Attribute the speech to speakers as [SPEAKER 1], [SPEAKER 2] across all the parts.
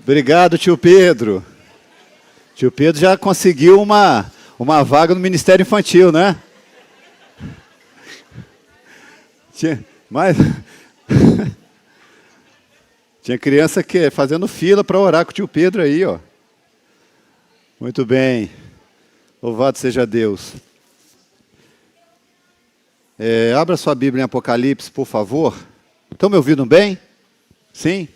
[SPEAKER 1] Obrigado, tio Pedro. Tio Pedro já conseguiu uma vaga no Ministério Infantil, né? Tinha criança fazendo fila para orar com o tio Pedro aí, ó. Muito bem. Louvado seja Deus. Abra sua Bíblia em Apocalipse, por favor. Estão me ouvindo bem? Sim?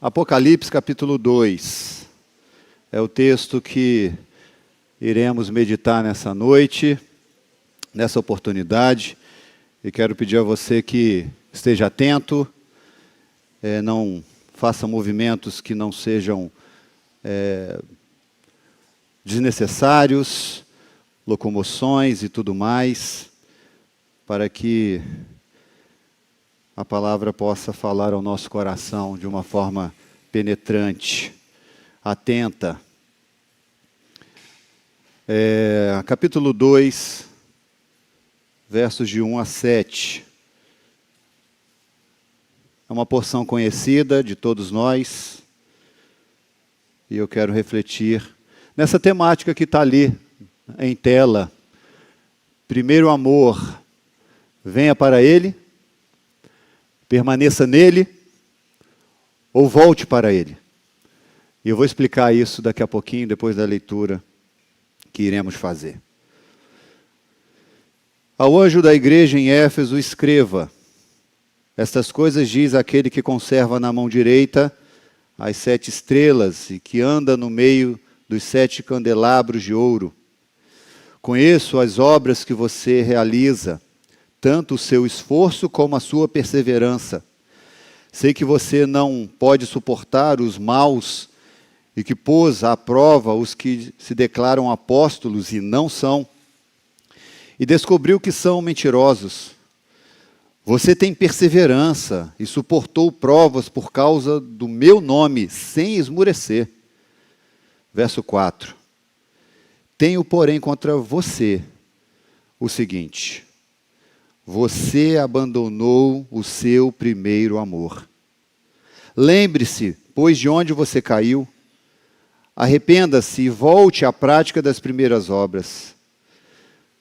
[SPEAKER 1] Apocalipse capítulo 2. É o texto que iremos meditar nessa noite, nessa oportunidade. E quero pedir a você que esteja atento, não faça movimentos que não sejam desnecessários, locomoções e tudo mais, para que a palavra possa falar ao nosso coração de uma forma penetrante, atenta. Capítulo 2, versos de 1 a 7. É uma porção conhecida de todos nós, e eu quero refletir nessa temática que está ali em tela. Primeiro amor, venha para Ele, permaneça nele, ou volte para Ele. E eu vou explicar isso daqui a pouquinho, depois da leitura que iremos fazer. Ao anjo da igreja em Éfeso escreva: estas coisas diz aquele que conserva na mão direita as 7 estrelas e que anda no meio dos 7 candelabros de ouro. Conheço as obras que você realiza, tanto o seu esforço como a sua perseverança. Sei que você não pode suportar os maus e que pôs à prova os que se declaram apóstolos e não são, e descobriu que são mentirosos. Você tem perseverança e suportou provas por causa do meu nome, sem esmurecer. Verso 4. Tenho, porém, contra você o seguinte: você abandonou o seu primeiro amor. Lembre-se, pois, de onde você caiu. Arrependa-se e volte à prática das primeiras obras.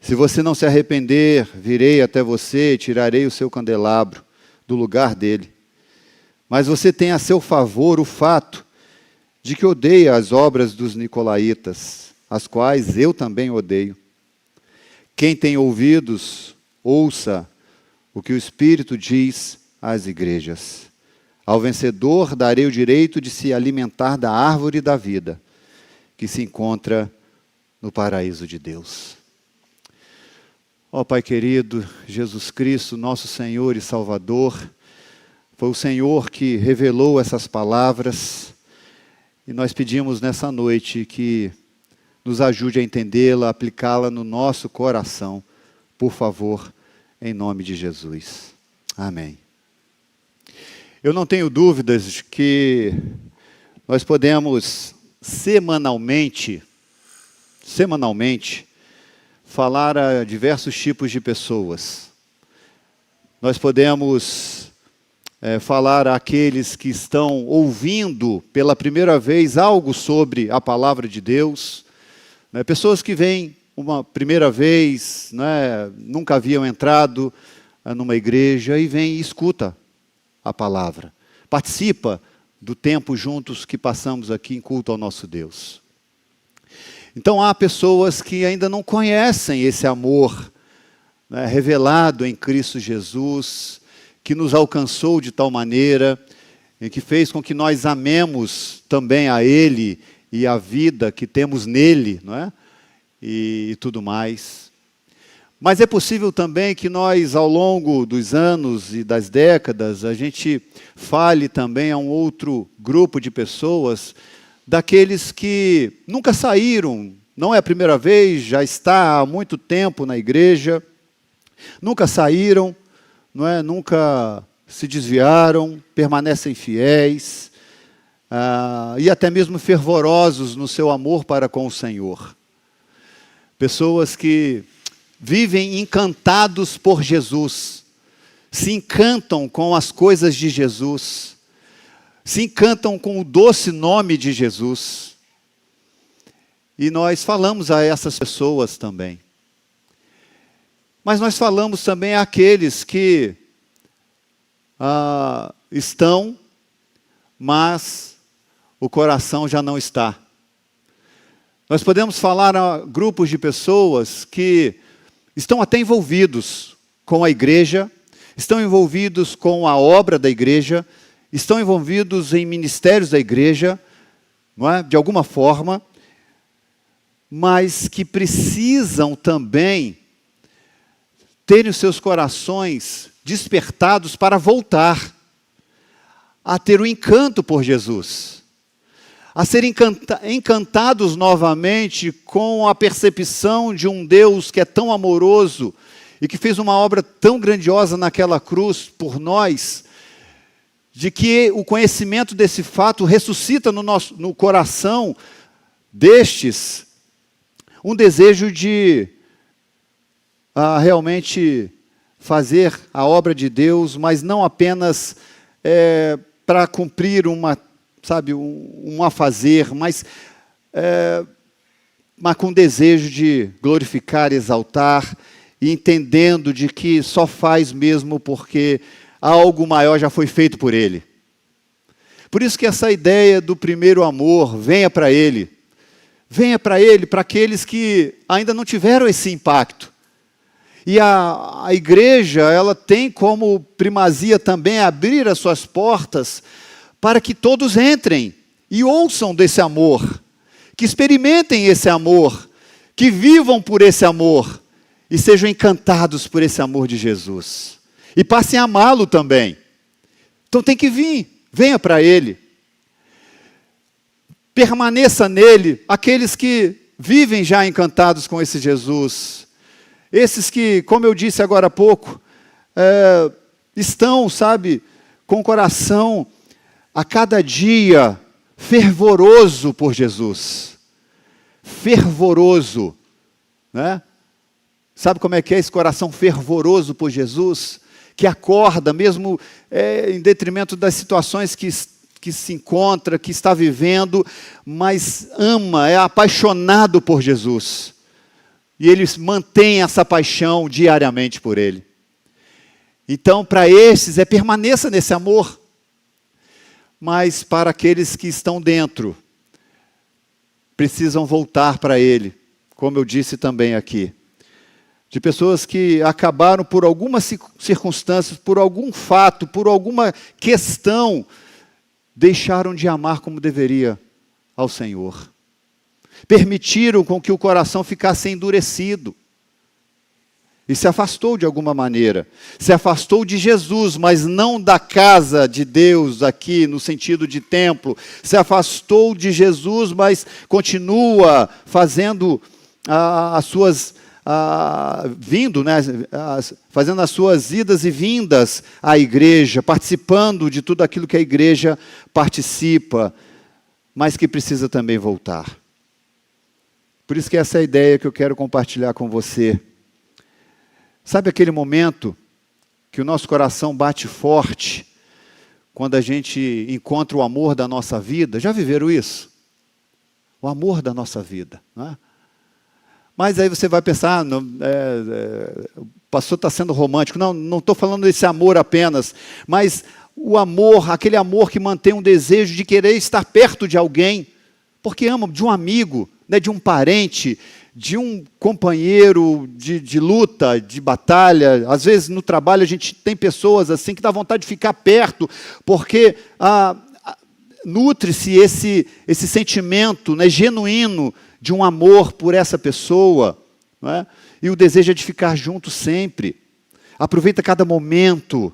[SPEAKER 1] Se você não se arrepender, virei até você e tirarei o seu candelabro do lugar dele. Mas você tem a seu favor o fato de que odeia as obras dos nicolaítas, as quais eu também odeio. Quem tem ouvidos, ouça o que o Espírito diz às igrejas. Ao vencedor darei o direito de se alimentar da árvore da vida, que se encontra no paraíso de Deus. Ó Pai querido, Jesus Cristo, nosso Senhor e Salvador, foi o Senhor que revelou essas palavras, e nós pedimos nessa noite que nos ajude a entendê-la, aplicá-la no nosso coração, por favor, em nome de Jesus. Amém. Eu não tenho dúvidas de que nós podemos semanalmente, falar a diversos tipos de pessoas. Nós podemos falar àqueles que estão ouvindo pela primeira vez algo sobre a palavra de Deus, né? Pessoas que vêm uma primeira vez, né? Nunca haviam entrado numa igreja e vêm e escuta a palavra. Participa do tempo juntos que passamos aqui em culto ao nosso Deus. Então há pessoas que ainda não conhecem esse amor, né, revelado em Cristo Jesus, que nos alcançou de tal maneira, e que fez com que nós amemos também a Ele e a vida que temos nele, não é? E tudo mais. Mas é possível também que nós, ao longo dos anos e das décadas, a gente fale também a um outro grupo de pessoas, daqueles que nunca saíram, não é a primeira vez, já está há muito tempo na igreja, nunca saíram, não é? Nunca se desviaram, permanecem fiéis, e até mesmo fervorosos no seu amor para com o Senhor. Pessoas que vivem encantados por Jesus, se encantam com as coisas de Jesus, se encantam com o doce nome de Jesus. E nós falamos a essas pessoas também. Mas nós falamos também àqueles que estão, mas o coração já não está. Nós podemos falar a grupos de pessoas que estão até envolvidos com a igreja, estão envolvidos com a obra da igreja, estão envolvidos em ministérios da igreja, não é? De alguma forma, mas que precisam também terem os seus corações despertados para voltar a ter o encanto por Jesus, a serem encantados novamente com a percepção de um Deus que é tão amoroso e que fez uma obra tão grandiosa naquela cruz por nós, de que o conhecimento desse fato ressuscita no coração destes um desejo de realmente fazer a obra de Deus, mas não apenas para cumprir um afazer, mas com desejo de glorificar, exaltar, e entendendo de que só faz mesmo porque algo maior já foi feito por ele. Por isso que essa ideia do primeiro amor, venha para ele, para aqueles que ainda não tiveram esse impacto. E a igreja, ela tem como primazia também abrir as suas portas para que todos entrem e ouçam desse amor, que experimentem esse amor, que vivam por esse amor e sejam encantados por esse amor de Jesus. E passem a amá-lo também. Então tem que vir, venha para ele. Permaneça nele, aqueles que vivem já encantados com esse Jesus. Esses que, como eu disse agora há pouco, estão, com o coração a cada dia fervoroso por Jesus. Fervoroso, né? Sabe como é que é esse coração fervoroso por Jesus? Que acorda, mesmo em detrimento das situações que se encontra, que está vivendo, mas ama, é apaixonado por Jesus. E ele mantém essa paixão diariamente por ele. Então, para esses, permaneça nesse amor. Mas para aqueles que estão dentro, precisam voltar para ele, como eu disse também aqui. De pessoas que acabaram por algumas circunstâncias, por algum fato, por alguma questão, deixaram de amar como deveria ao Senhor. Permitiram com que o coração ficasse endurecido. E se afastou de alguma maneira. Se afastou de Jesus, mas não da casa de Deus aqui, no sentido de templo. Se afastou de Jesus, mas continua fazendo as suas... fazendo as suas idas e vindas à igreja, participando de tudo aquilo que a igreja participa, mas que precisa também voltar. Por isso que essa é a ideia que eu quero compartilhar com você. Sabe aquele momento que o nosso coração bate forte, quando a gente encontra o amor da nossa vida? Já viveram isso? O amor da nossa vida, não é? Mas aí você vai pensar, o pastor está sendo romântico. Não estou falando desse amor apenas, mas o amor, aquele amor que mantém um desejo de querer estar perto de alguém, porque ama, de um amigo, de um parente, de um companheiro de luta, de batalha. Às vezes no trabalho a gente tem pessoas assim que dá vontade de ficar perto, porque nutre-se esse sentimento genuíno de um amor por essa pessoa, não é? E o desejo é de ficar junto sempre. Aproveita cada momento,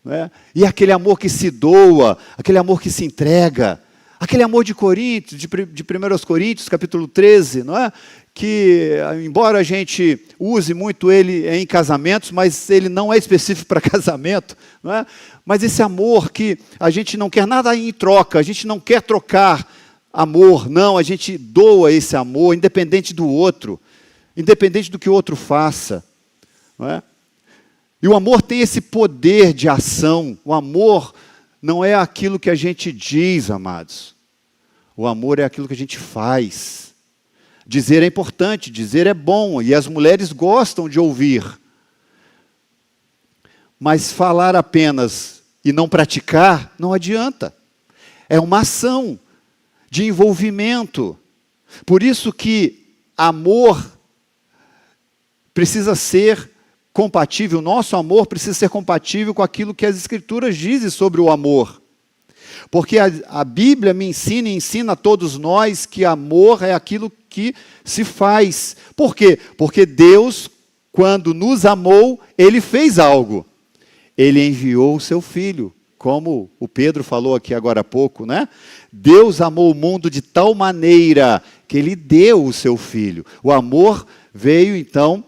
[SPEAKER 1] não é? E aquele amor que se doa, aquele amor que se entrega, aquele amor de Coríntios, de 1 Coríntios, capítulo 13, não é? Que, embora a gente use muito ele em casamentos, mas ele não é específico para casamento, não é? Mas esse amor que a gente não quer nada em troca, a gente não quer trocar amor, não, a gente doa esse amor, independente do outro, independente do que o outro faça, não é? E o amor tem esse poder de ação. O amor não é aquilo que a gente diz, amados. O amor é aquilo que a gente faz. Dizer é importante, dizer é bom, e as mulheres gostam de ouvir. Mas falar apenas e não praticar, não adianta. É uma ação de envolvimento. Por isso que amor precisa ser compatível, o nosso amor precisa ser compatível com aquilo que as Escrituras dizem sobre o amor. Porque a Bíblia me ensina e ensina a todos nós que amor é aquilo que se faz. Por quê? Porque Deus, quando nos amou, Ele fez algo. Ele enviou o seu Filho, como o Pedro falou aqui agora há pouco, né? Deus amou o mundo de tal maneira que Ele deu o seu Filho. O amor veio, então,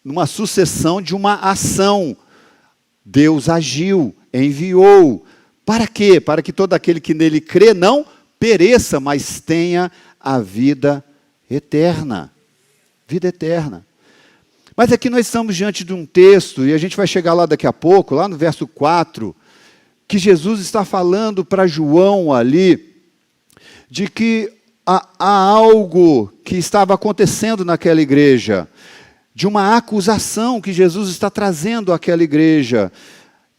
[SPEAKER 1] numa sucessão de uma ação. Deus agiu, enviou. Para quê? Para que todo aquele que nele crê não pereça, mas tenha a vida eterna. Vida eterna. Mas aqui nós estamos diante de um texto, e a gente vai chegar lá daqui a pouco, lá no verso 4, que Jesus está falando para João ali, de que há algo que estava acontecendo naquela igreja, de uma acusação que Jesus está trazendo àquela igreja.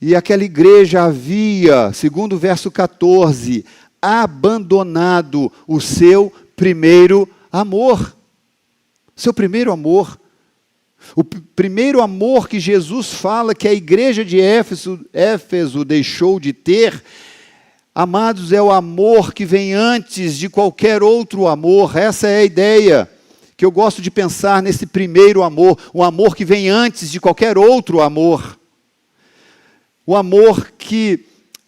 [SPEAKER 1] E aquela igreja havia, segundo o verso 14, abandonado o seu primeiro amor. Seu primeiro amor. O primeiro amor que Jesus fala que a igreja de Éfeso deixou de ter, amados, é o amor que vem antes de qualquer outro amor. Essa é a ideia que eu gosto de pensar nesse primeiro amor, o amor que vem antes de qualquer outro amor. O amor que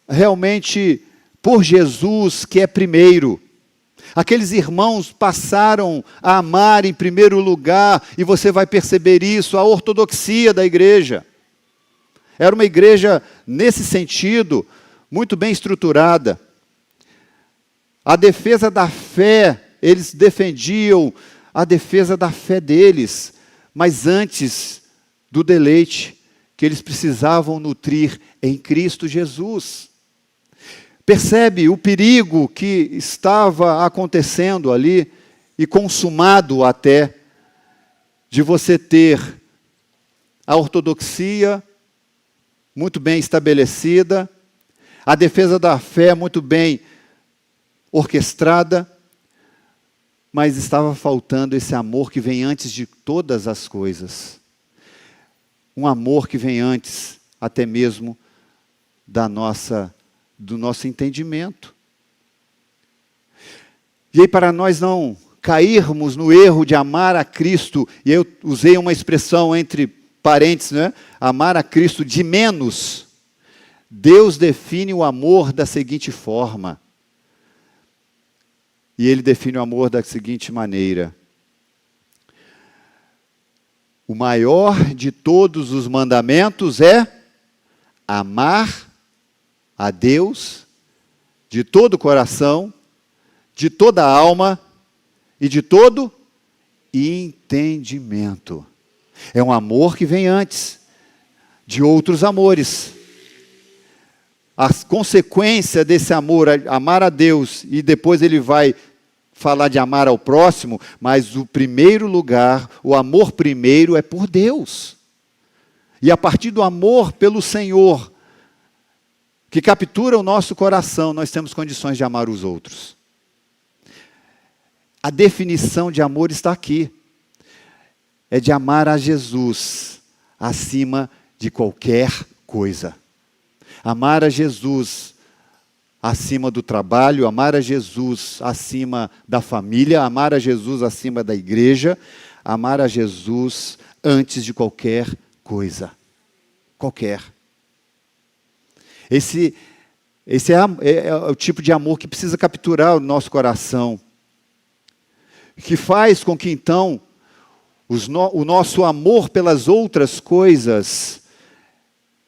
[SPEAKER 1] realmente, por Jesus, que é primeiro. Aqueles irmãos passaram a amar em primeiro lugar, e você vai perceber isso, a ortodoxia da igreja. Era uma igreja, nesse sentido, muito bem estruturada. A defesa da fé, eles defendiam a defesa da fé deles, mas antes do deleite que eles precisavam nutrir em Cristo Jesus. Percebe o perigo que estava acontecendo ali e consumado até, de você ter a ortodoxia muito bem estabelecida, a defesa da fé muito bem orquestrada, mas estava faltando esse amor que vem antes de todas as coisas. Um amor que vem antes até mesmo do nosso entendimento. E aí, para nós não cairmos no erro de amar a Cristo, e eu usei uma expressão entre parênteses, né? Amar a Cristo de menos, Deus define o amor da seguinte forma. E Ele define o amor da seguinte maneira: o maior de todos os mandamentos é amar a Deus de todo o coração, de toda a alma e de todo entendimento. É um amor que vem antes de outros amores. A consequência desse amor, amar a Deus, e depois ele vai falar de amar ao próximo, mas o primeiro lugar, o amor primeiro é por Deus. E a partir do amor pelo Senhor, que captura o nosso coração, nós temos condições de amar os outros. A definição de amor está aqui. É de amar a Jesus acima de qualquer coisa. Amar a Jesus acima do trabalho, amar a Jesus acima da família, amar a Jesus acima da igreja, amar a Jesus antes de qualquer coisa. Qualquer. Esse é o tipo de amor que precisa capturar o nosso coração, que faz com que então o nosso amor pelas outras coisas,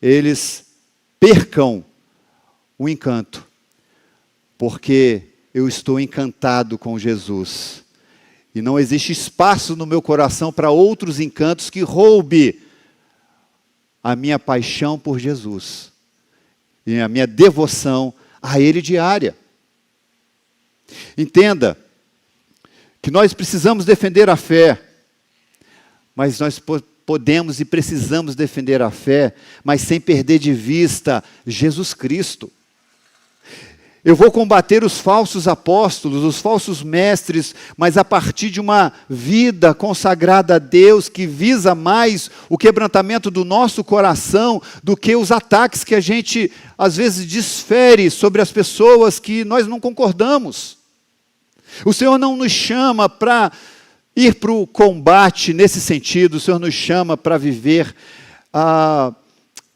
[SPEAKER 1] eles percam o encanto, porque eu estou encantado com Jesus, e não existe espaço no meu coração para outros encantos que roube a minha paixão por Jesus e a minha devoção a Ele diária. Entenda que nós precisamos defender a fé, mas nós podemos e precisamos defender a fé, mas sem perder de vista Jesus Cristo. Eu vou combater os falsos apóstolos, os falsos mestres, mas a partir de uma vida consagrada a Deus, que visa mais o quebrantamento do nosso coração do que os ataques que a gente, às vezes, desfere sobre as pessoas que nós não concordamos. O Senhor não nos chama para ir para o combate nesse sentido, o Senhor nos chama para viver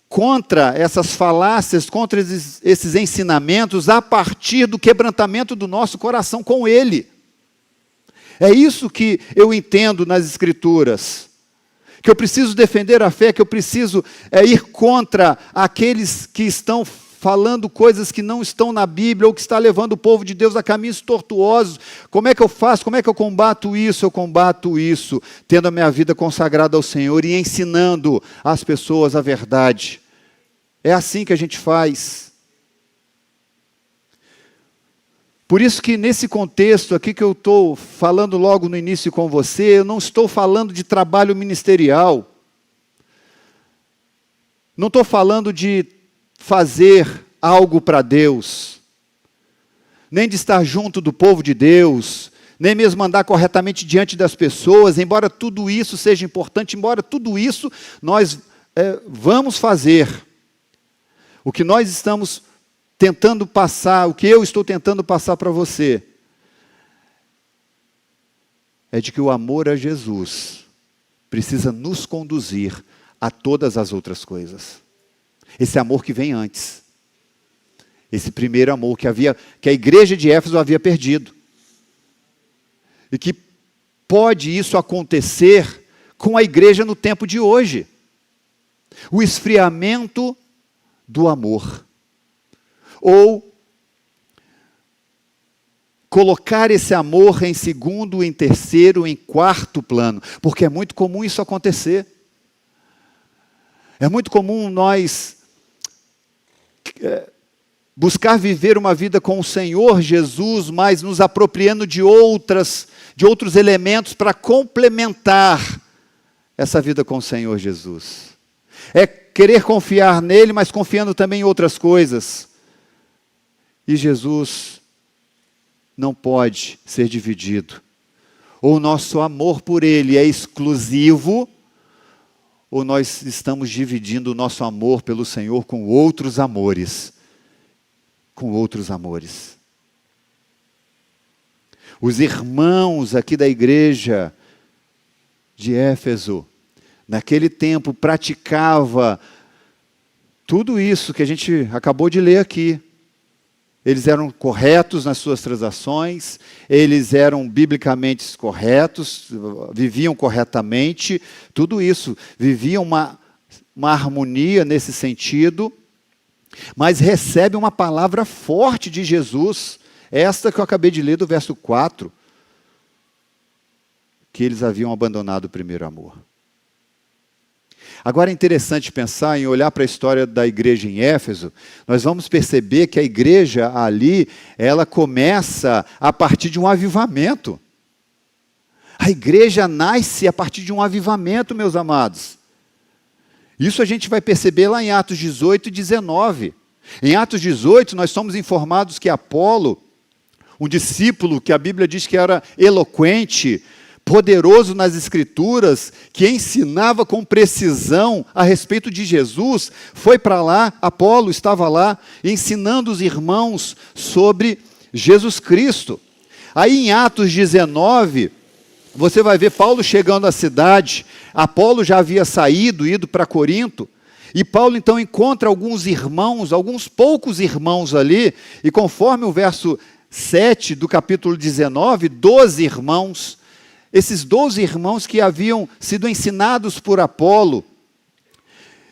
[SPEAKER 1] contra essas falácias, contra esses ensinamentos, a partir do quebrantamento do nosso coração com Ele. É isso que eu entendo nas Escrituras. Que eu preciso defender a fé, que eu preciso ir contra aqueles que estão falando coisas que não estão na Bíblia, ou que está levando o povo de Deus a caminhos tortuosos. Como é que eu faço? Como é que eu combato isso? Eu combato isso tendo a minha vida consagrada ao Senhor e ensinando às pessoas a verdade. É assim que a gente faz. Por isso que nesse contexto aqui que eu estou falando logo no início com você, eu não estou falando de trabalho ministerial. Não estou falando de fazer algo para Deus, nem de estar junto do povo de Deus, nem mesmo andar corretamente diante das pessoas, embora tudo isso seja importante, embora tudo isso nós vamos fazer. O que nós estamos tentando passar, o que eu estou tentando passar para você, é de que o amor a Jesus precisa nos conduzir a todas as outras coisas. Esse amor que vem antes. Esse primeiro amor que a igreja de Éfeso havia perdido. E que pode isso acontecer com a igreja no tempo de hoje. O esfriamento do amor. Ou colocar esse amor em segundo, em terceiro, em quarto plano. Porque é muito comum isso acontecer. É muito comum nós buscar viver uma vida com o Senhor Jesus, mas nos apropriando de outros elementos para complementar essa vida com o Senhor Jesus. É querer confiar nele, mas confiando também em outras coisas. E Jesus não pode ser dividido. Ou o nosso amor por ele é exclusivo, ou nós estamos dividindo o nosso amor pelo Senhor com outros amores. Com outros amores. Os irmãos aqui da igreja de Éfeso, naquele tempo, praticava tudo isso que a gente acabou de ler aqui. Eles eram corretos nas suas transações, eles eram biblicamente corretos, viviam corretamente, tudo isso, viviam uma harmonia nesse sentido, mas recebem uma palavra forte de Jesus, esta que eu acabei de ler do verso 4, que eles haviam abandonado o primeiro amor. Agora é interessante pensar em olhar para a história da igreja em Éfeso, nós vamos perceber que a igreja ali, ela começa a partir de um avivamento. A igreja nasce a partir de um avivamento, meus amados. Isso a gente vai perceber lá em Atos 18 e 19. Em Atos 18, nós somos informados que Apolo, um discípulo que a Bíblia diz que era eloquente, poderoso nas Escrituras, que ensinava com precisão a respeito de Jesus, foi para lá, Apolo estava lá, ensinando os irmãos sobre Jesus Cristo. Aí em Atos 19, você vai ver Paulo chegando à cidade, Apolo já havia saído, ido para Corinto, e Paulo então encontra alguns irmãos, alguns poucos irmãos ali, e conforme o verso 7 do capítulo 19, 12 irmãos, esses 12 irmãos que haviam sido ensinados por Apolo,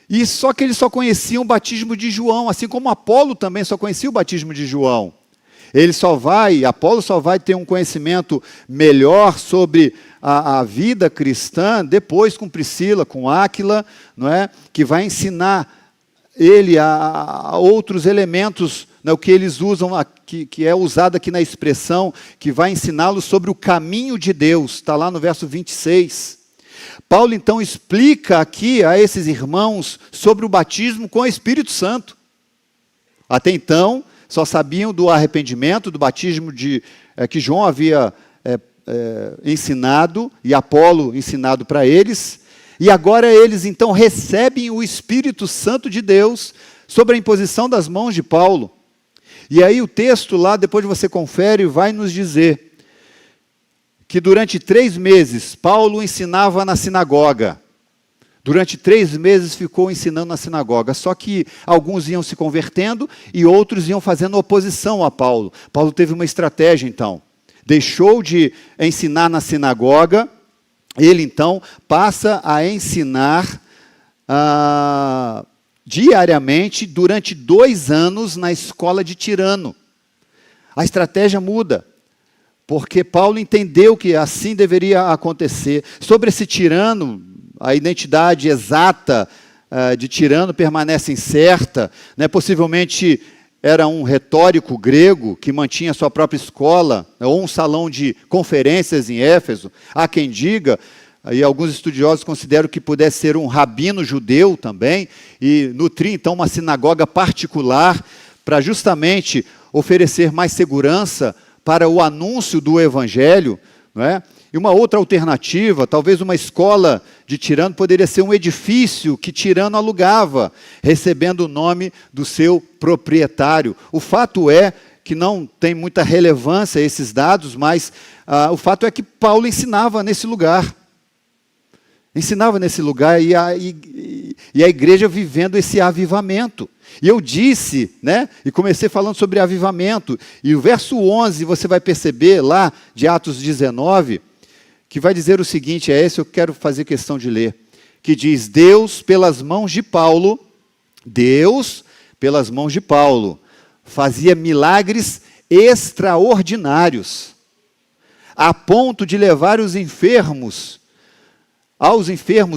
[SPEAKER 1] e só que eles só conheciam o batismo de João, assim como Apolo também só conhecia o batismo de João. Apolo só vai ter um conhecimento melhor sobre a vida cristã depois com Priscila, com Áquila, não é? Que vai ensinar ele a outros elementos, né, o que eles usam, que é usado aqui na expressão, que vai ensiná-los sobre o caminho de Deus, está lá no verso 26. Paulo então explica aqui a esses irmãos sobre o batismo com o Espírito Santo. Até então, só sabiam do arrependimento, do batismo que João havia ensinado, e Apolo ensinado para eles, e agora eles então recebem o Espírito Santo de Deus sobre a imposição das mãos de Paulo. E aí o texto lá, depois você confere, vai nos dizer que durante 3 meses Paulo ensinava na sinagoga. Durante 3 meses ficou ensinando na sinagoga, só que alguns iam se convertendo e outros iam fazendo oposição a Paulo. Paulo teve uma estratégia então, deixou de ensinar na sinagoga, ele então passa a ensinar diariamente durante 2 anos na escola de Tirano. A estratégia muda, porque Paulo entendeu que assim deveria acontecer. Sobre esse Tirano, a identidade exata de Tirano permanece incerta, né? Possivelmente era um retórico grego que mantinha sua própria escola, ou um salão de conferências em Éfeso. Há quem diga, e alguns estudiosos consideram que pudesse ser um rabino judeu também, e nutria então uma sinagoga particular para justamente oferecer mais segurança para o anúncio do evangelho, não é? E uma outra alternativa, talvez uma escola de Tirano, poderia ser um edifício que Tirano alugava, recebendo o nome do seu proprietário. O fato é que não tem muita relevância esses dados, mas o fato é que Paulo ensinava nesse lugar. Ensinava nesse lugar e a igreja vivendo esse avivamento. E eu disse, né, e comecei falando sobre avivamento, e o verso 11 você vai perceber lá de Atos 19, que vai dizer o seguinte, é esse eu quero fazer questão de ler, que diz, Deus pelas mãos de Paulo, fazia milagres extraordinários, a ponto de levar aos enfermos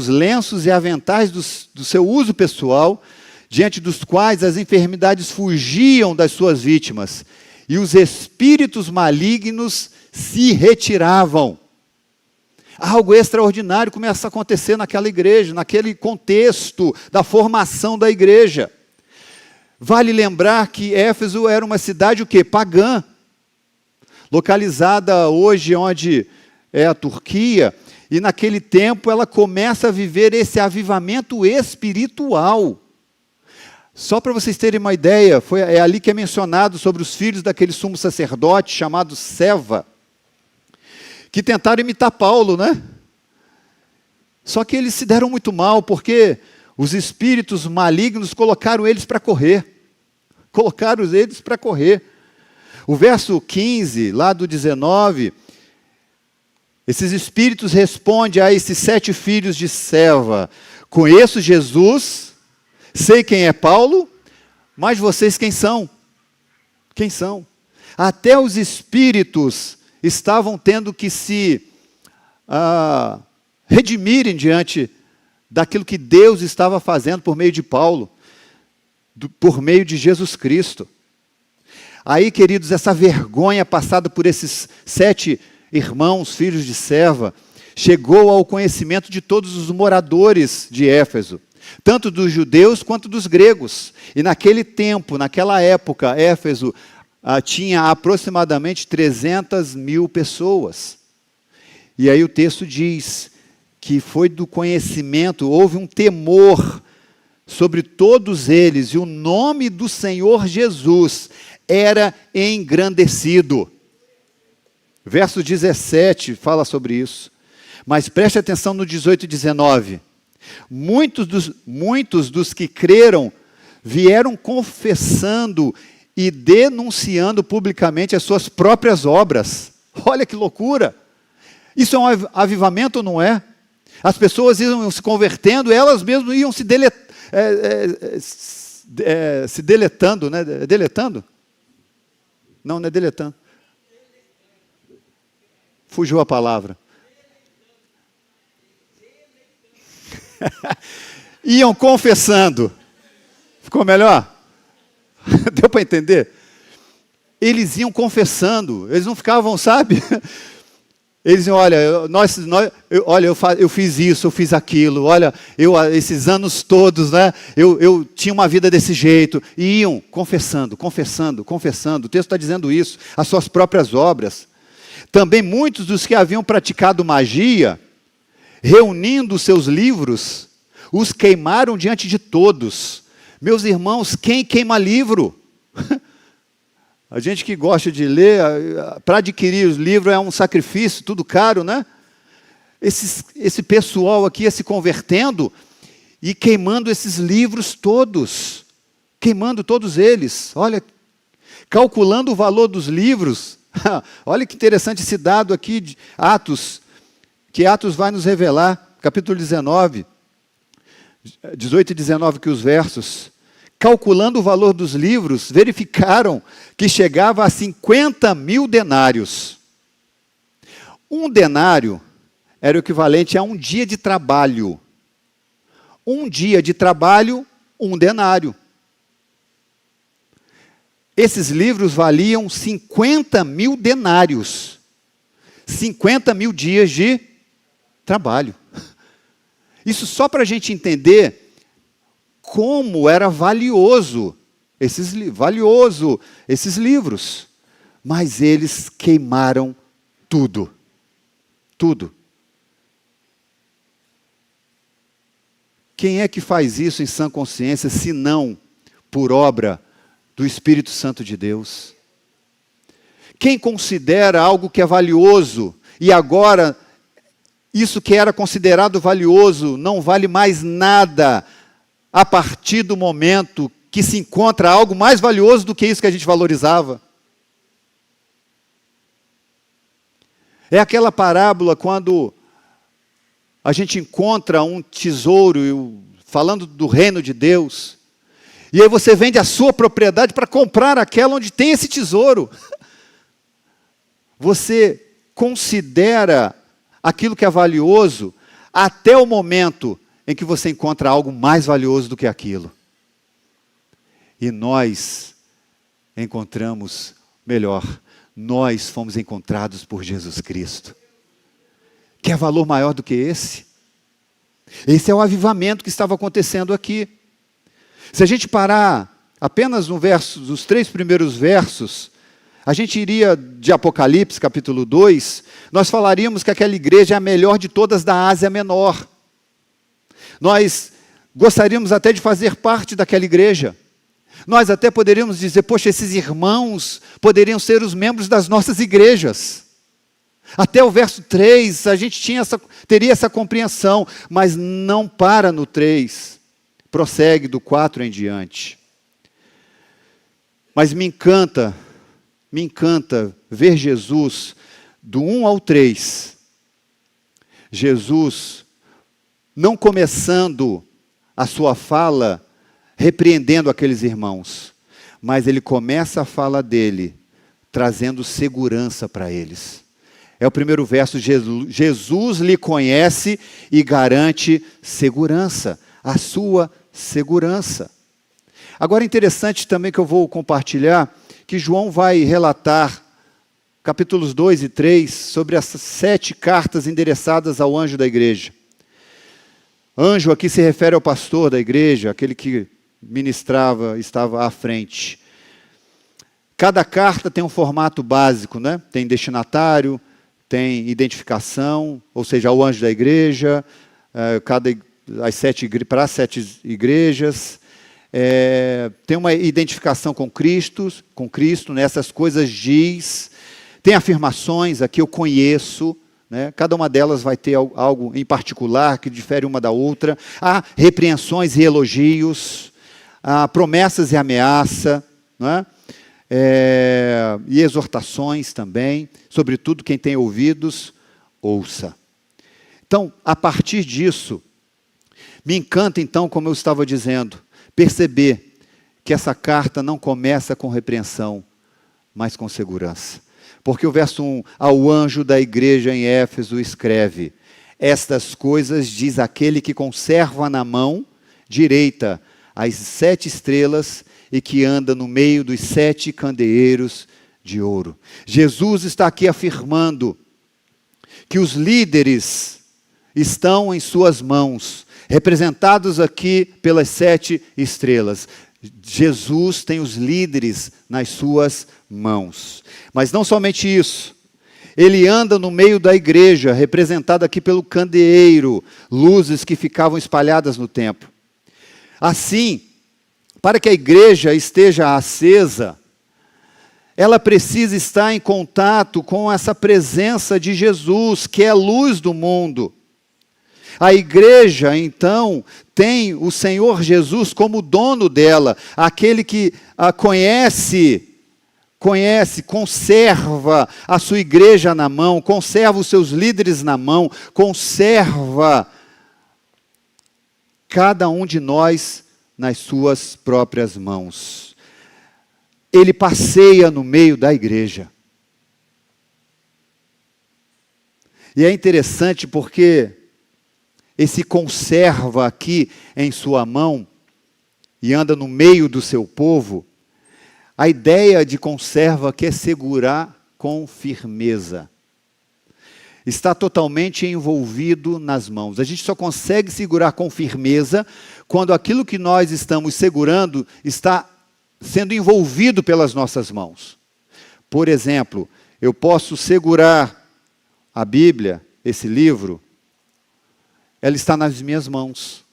[SPEAKER 1] lenços e aventais do seu uso pessoal, diante dos quais as enfermidades fugiam das suas vítimas, e os espíritos malignos se retiravam. Algo extraordinário começa a acontecer naquela igreja, naquele contexto da formação da igreja. Vale lembrar que Éfeso era uma cidade o quê? Pagã, localizada hoje onde é a Turquia, e naquele tempo ela começa a viver esse avivamento espiritual. Só para vocês terem uma ideia, é ali que é mencionado sobre os filhos daquele sumo sacerdote chamado Seva, que tentaram imitar Paulo, né? Só que eles se deram muito mal, porque os espíritos malignos colocaram eles para correr. O verso 15, lá do 19, esses espíritos respondem a esses 7 filhos de Seva, conheço Jesus, sei quem é Paulo, mas vocês quem são? Quem são? Até os espíritos estavam tendo que se redimirem diante daquilo que Deus estava fazendo por meio de Paulo, por meio de Jesus Cristo. Aí, queridos, essa vergonha passada por esses 7 irmãos, filhos de Seva, chegou ao conhecimento de todos os moradores de Éfeso, tanto dos judeus quanto dos gregos. E naquele tempo, naquela época, Éfeso tinha aproximadamente 300.000 pessoas. E aí o texto diz que foi do conhecimento, houve um temor sobre todos eles, e o nome do Senhor Jesus era engrandecido. Verso 17 fala sobre isso. Mas preste atenção no 18 e 19. Muitos dos que creram vieram confessando e denunciando publicamente as suas próprias obras. Olha que loucura! Isso é um avivamento ou não é? As pessoas iam se convertendo, elas mesmas iam se deletando, né? Deletando? Não, não é deletando. Fugiu a palavra. Iam confessando. Ficou melhor? Deu para entender? Eles iam confessando. Eles não ficavam, sabe? Eles diziam, olha, eu fiz isso, eu fiz aquilo. Olha, esses anos todos, né? Eu tinha uma vida desse jeito. E iam confessando, confessando, confessando. O texto está dizendo isso. As suas próprias obras. Também muitos dos que haviam praticado magia, reunindo os seus livros, os queimaram diante de todos. Meus irmãos, quem queima livro? A gente que gosta de ler, para adquirir os livros é um sacrifício, tudo caro, né? Esse pessoal aqui ia se convertendo e queimando esses livros todos. Queimando todos eles. Olha, calculando o valor dos livros. Olha que interessante esse dado aqui de Atos, que Atos vai nos revelar, capítulo 19, 18 e 19, que os versos, calculando o valor dos livros, verificaram que chegava a 50 mil denários. Um denário era o equivalente a um dia de trabalho. Um dia de trabalho, um denário. Esses livros valiam 50 mil denários. 50 mil dias de trabalho. Isso só para a gente entender como era valioso esses livros. Mas eles queimaram tudo. Tudo. Quem é que faz isso em sã consciência, se não por obra do Espírito Santo de Deus? Quem considera algo que é valioso e agora isso que era considerado valioso não vale mais nada a partir do momento que se encontra algo mais valioso do que isso que a gente valorizava? É aquela parábola quando a gente encontra um tesouro, falando do reino de Deus, e aí você vende a sua propriedade para comprar aquela onde tem esse tesouro. Você considera aquilo que é valioso até o momento em que você encontra algo mais valioso do que aquilo. E nós encontramos, melhor, nós fomos encontrados por Jesus Cristo. Quer valor maior do que esse? Esse é o avivamento que estava acontecendo aqui. Se a gente parar apenas nos 3 primeiros versos, a gente iria de Apocalipse, capítulo 2, nós falaríamos que aquela igreja é a melhor de todas da Ásia Menor. Nós gostaríamos até de fazer parte daquela igreja. Nós até poderíamos dizer, poxa, esses irmãos poderiam ser os membros das nossas igrejas. Até o verso 3, a gente teria essa compreensão, mas não para no 3. Prossegue do 4 em diante. Mas me encanta ver Jesus, do 1 ao 3, Jesus não começando a sua fala repreendendo aqueles irmãos, mas ele começa a fala dele trazendo segurança para eles. É o primeiro verso, Jesus lhe conhece e garante segurança, a sua segurança. Agora, interessante também que eu vou compartilhar, que João vai relatar, capítulos 2 e 3, sobre as 7 cartas endereçadas ao anjo da igreja. Anjo aqui se refere ao pastor da igreja, aquele que ministrava, estava à frente. Cada carta tem um formato básico, né? Tem destinatário, tem identificação, ou seja, o anjo da igreja, para as 7 igrejas. Tem uma identificação com Cristo, né? Essas coisas diz. Tem afirmações, aqui eu conheço, né? Cada uma delas vai ter algo em particular que difere uma da outra. Há repreensões e elogios, há promessas e ameaça, né? E exortações também. Sobretudo, quem tem ouvidos, ouça. Então, a partir disso, me encanta então, como eu estava dizendo, perceber que essa carta não começa com repreensão, mas com segurança. Porque o verso 1, ao anjo da igreja em Éfeso escreve: estas coisas diz aquele que conserva na mão direita as 7 estrelas e que anda no meio dos 7 candeeiros de ouro. Jesus está aqui afirmando que os líderes estão em suas mãos, representados aqui pelas 7 estrelas. Jesus tem os líderes nas suas mãos. Mas não somente isso, ele anda no meio da igreja, representado aqui pelo candeeiro, luzes que ficavam espalhadas no templo. Assim, para que a igreja esteja acesa, ela precisa estar em contato com essa presença de Jesus, que é a luz do mundo. A igreja, então, tem o Senhor Jesus como dono dela, aquele que a conhece, conserva a sua igreja na mão, conserva os seus líderes na mão, conserva cada um de nós nas suas próprias mãos. Ele passeia no meio da igreja. E é interessante porque esse conserva aqui em sua mão e anda no meio do seu povo, a ideia de conserva aqui é segurar com firmeza. Está totalmente envolvido nas mãos. A gente só consegue segurar com firmeza quando aquilo que nós estamos segurando está sendo envolvido pelas nossas mãos. Por exemplo, eu posso segurar a Bíblia, esse livro, ela está nas minhas mãos.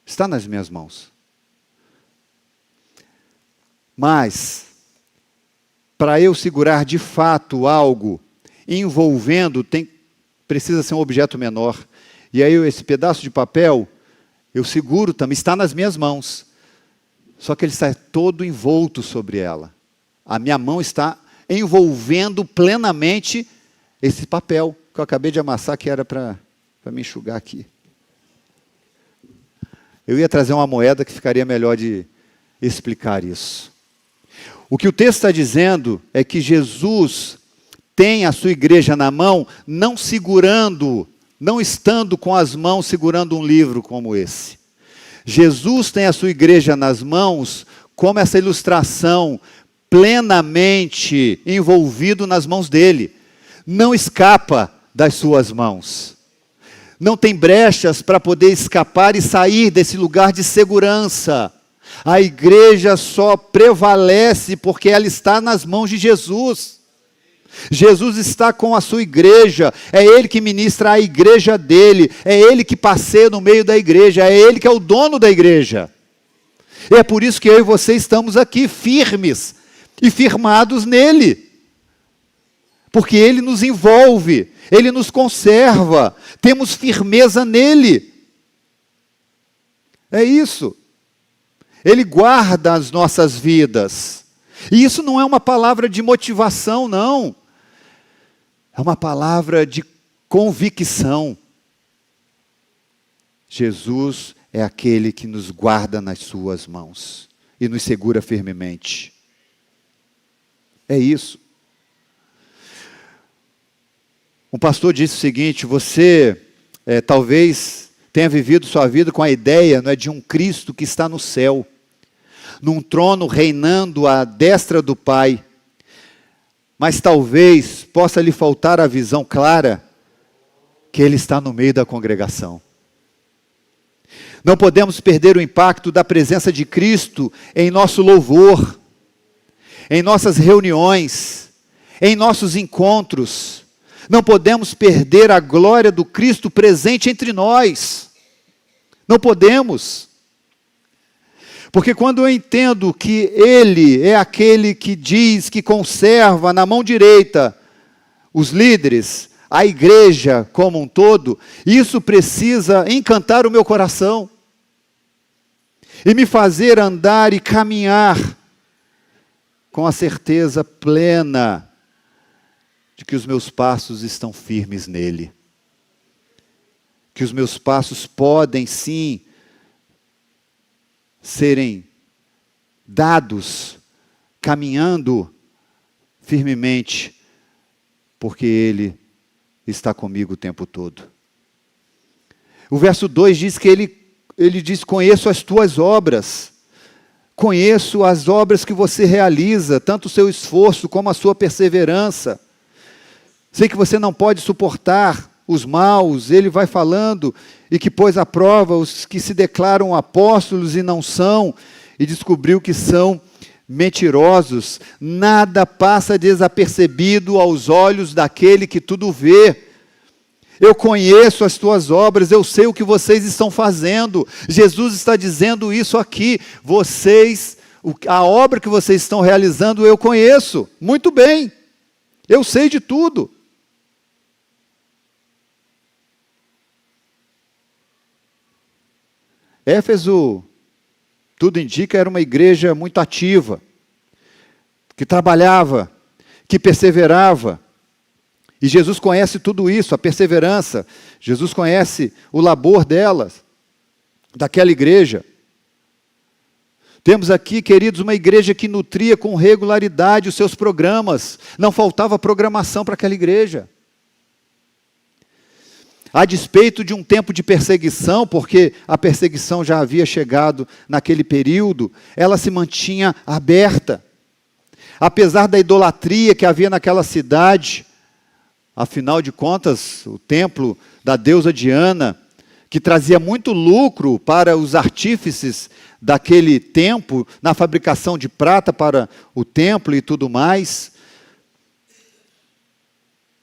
[SPEAKER 1] Está nas minhas mãos. Mas, para eu segurar de fato algo envolvendo, precisa ser um objeto menor. E aí esse pedaço de papel, eu seguro também, está nas minhas mãos. Só que ele está todo envolto sobre ela. A minha mão está envolvendo plenamente esse papel que eu acabei de amassar, que era para me enxugar aqui. Eu ia trazer uma moeda que ficaria melhor de explicar isso. O que o texto está dizendo é que Jesus tem a sua igreja na mão, não segurando, não estando com as mãos segurando um livro como esse. Jesus tem a sua igreja nas mãos, como essa ilustração, plenamente envolvido nas mãos dele. Não escapa das suas mãos. Não tem brechas para poder escapar e sair desse lugar de segurança. A igreja só prevalece porque ela está nas mãos de Jesus. Jesus está com a sua igreja, é Ele que ministra a igreja dele, é Ele que passeia no meio da igreja, é Ele que é o dono da igreja. E é por isso que eu e você estamos aqui firmes e firmados nele. Porque Ele nos envolve, Ele nos conserva, temos firmeza nele. É isso. Ele guarda as nossas vidas. E isso não é uma palavra de motivação, não. É uma palavra de convicção. Jesus é aquele que nos guarda nas suas mãos e nos segura firmemente. É isso. Um pastor disse o seguinte: você talvez tenha vivido sua vida com a ideia, não é, de um Cristo que está no céu, num trono reinando à destra do Pai, mas talvez possa lhe faltar a visão clara que Ele está no meio da congregação. Não podemos perder o impacto da presença de Cristo em nosso louvor, em nossas reuniões, em nossos encontros. Não podemos perder a glória do Cristo presente entre nós. Não podemos. Porque quando eu entendo que Ele é aquele que diz, que conserva na mão direita os líderes, a igreja como um todo, isso precisa encantar o meu coração e me fazer andar e caminhar com a certeza plena de que os meus passos estão firmes nele. Que os meus passos podem sim serem dados caminhando firmemente, porque Ele está comigo o tempo todo. O verso 2 diz que ele diz: conheço as tuas obras, conheço as obras que você realiza, tanto o seu esforço como a sua perseverança. Sei que você não pode suportar os maus, ele vai falando, e que pôs à prova os que se declaram apóstolos e não são, e descobriu que são mentirosos. Nada passa desapercebido aos olhos daquele que tudo vê. Eu conheço as tuas obras, eu sei o que vocês estão fazendo. Jesus está dizendo isso aqui. A obra que vocês estão realizando, eu conheço muito bem. Eu sei de tudo. Éfeso, tudo indica, era uma igreja muito ativa, que trabalhava, que perseverava. E Jesus conhece tudo isso, a perseverança. Jesus conhece o labor delas, daquela igreja. Temos aqui, queridos, uma igreja que nutria com regularidade os seus programas. Não faltava programação para aquela igreja. A despeito de um tempo de perseguição, porque a perseguição já havia chegado naquele período, ela se mantinha aberta. Apesar da idolatria que havia naquela cidade, afinal de contas, o templo da deusa Diana, que trazia muito lucro para os artífices daquele tempo, na fabricação de prata para o templo e tudo mais.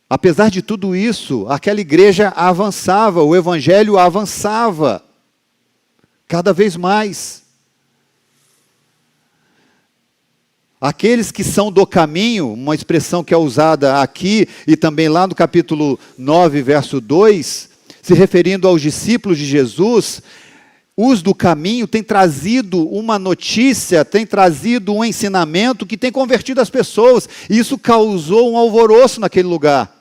[SPEAKER 1] Apesar de tudo isso, aquela igreja avançava, o evangelho avançava, cada vez mais. Aqueles que são do caminho, uma expressão que é usada aqui e também lá no capítulo 9, verso 2, se referindo aos discípulos de Jesus, os do caminho têm trazido uma notícia, têm trazido um ensinamento que tem convertido as pessoas, e isso causou um alvoroço naquele lugar,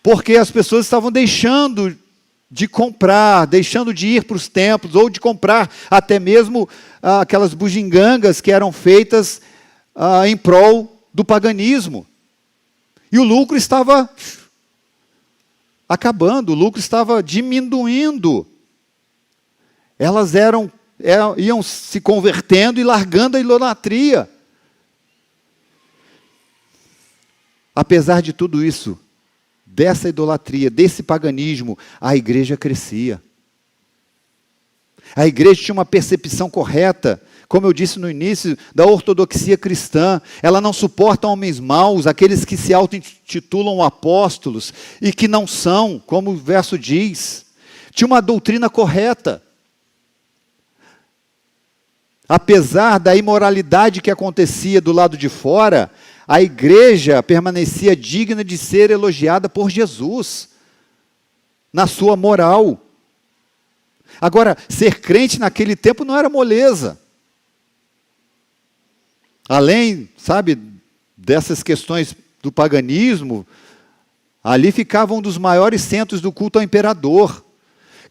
[SPEAKER 1] porque as pessoas estavam deixando de comprar, deixando de ir para os templos, ou de comprar até mesmo aquelas bugigangas que eram feitas em prol do paganismo. E o lucro estava acabando, o lucro estava diminuindo. Elas iam se convertendo e largando a idolatria. Apesar de tudo isso, dessa idolatria, desse paganismo, a igreja crescia. A igreja tinha uma percepção correta, como eu disse no início, da ortodoxia cristã. Ela não suporta homens maus, aqueles que se auto-intitulam apóstolos e que não são, como o verso diz. Tinha uma doutrina correta. Apesar da imoralidade que acontecia do lado de fora, a igreja permanecia digna de ser elogiada por Jesus, na sua moral. Agora, ser crente naquele tempo não era moleza. Além, dessas questões do paganismo, ali ficava um dos maiores centros do culto ao imperador.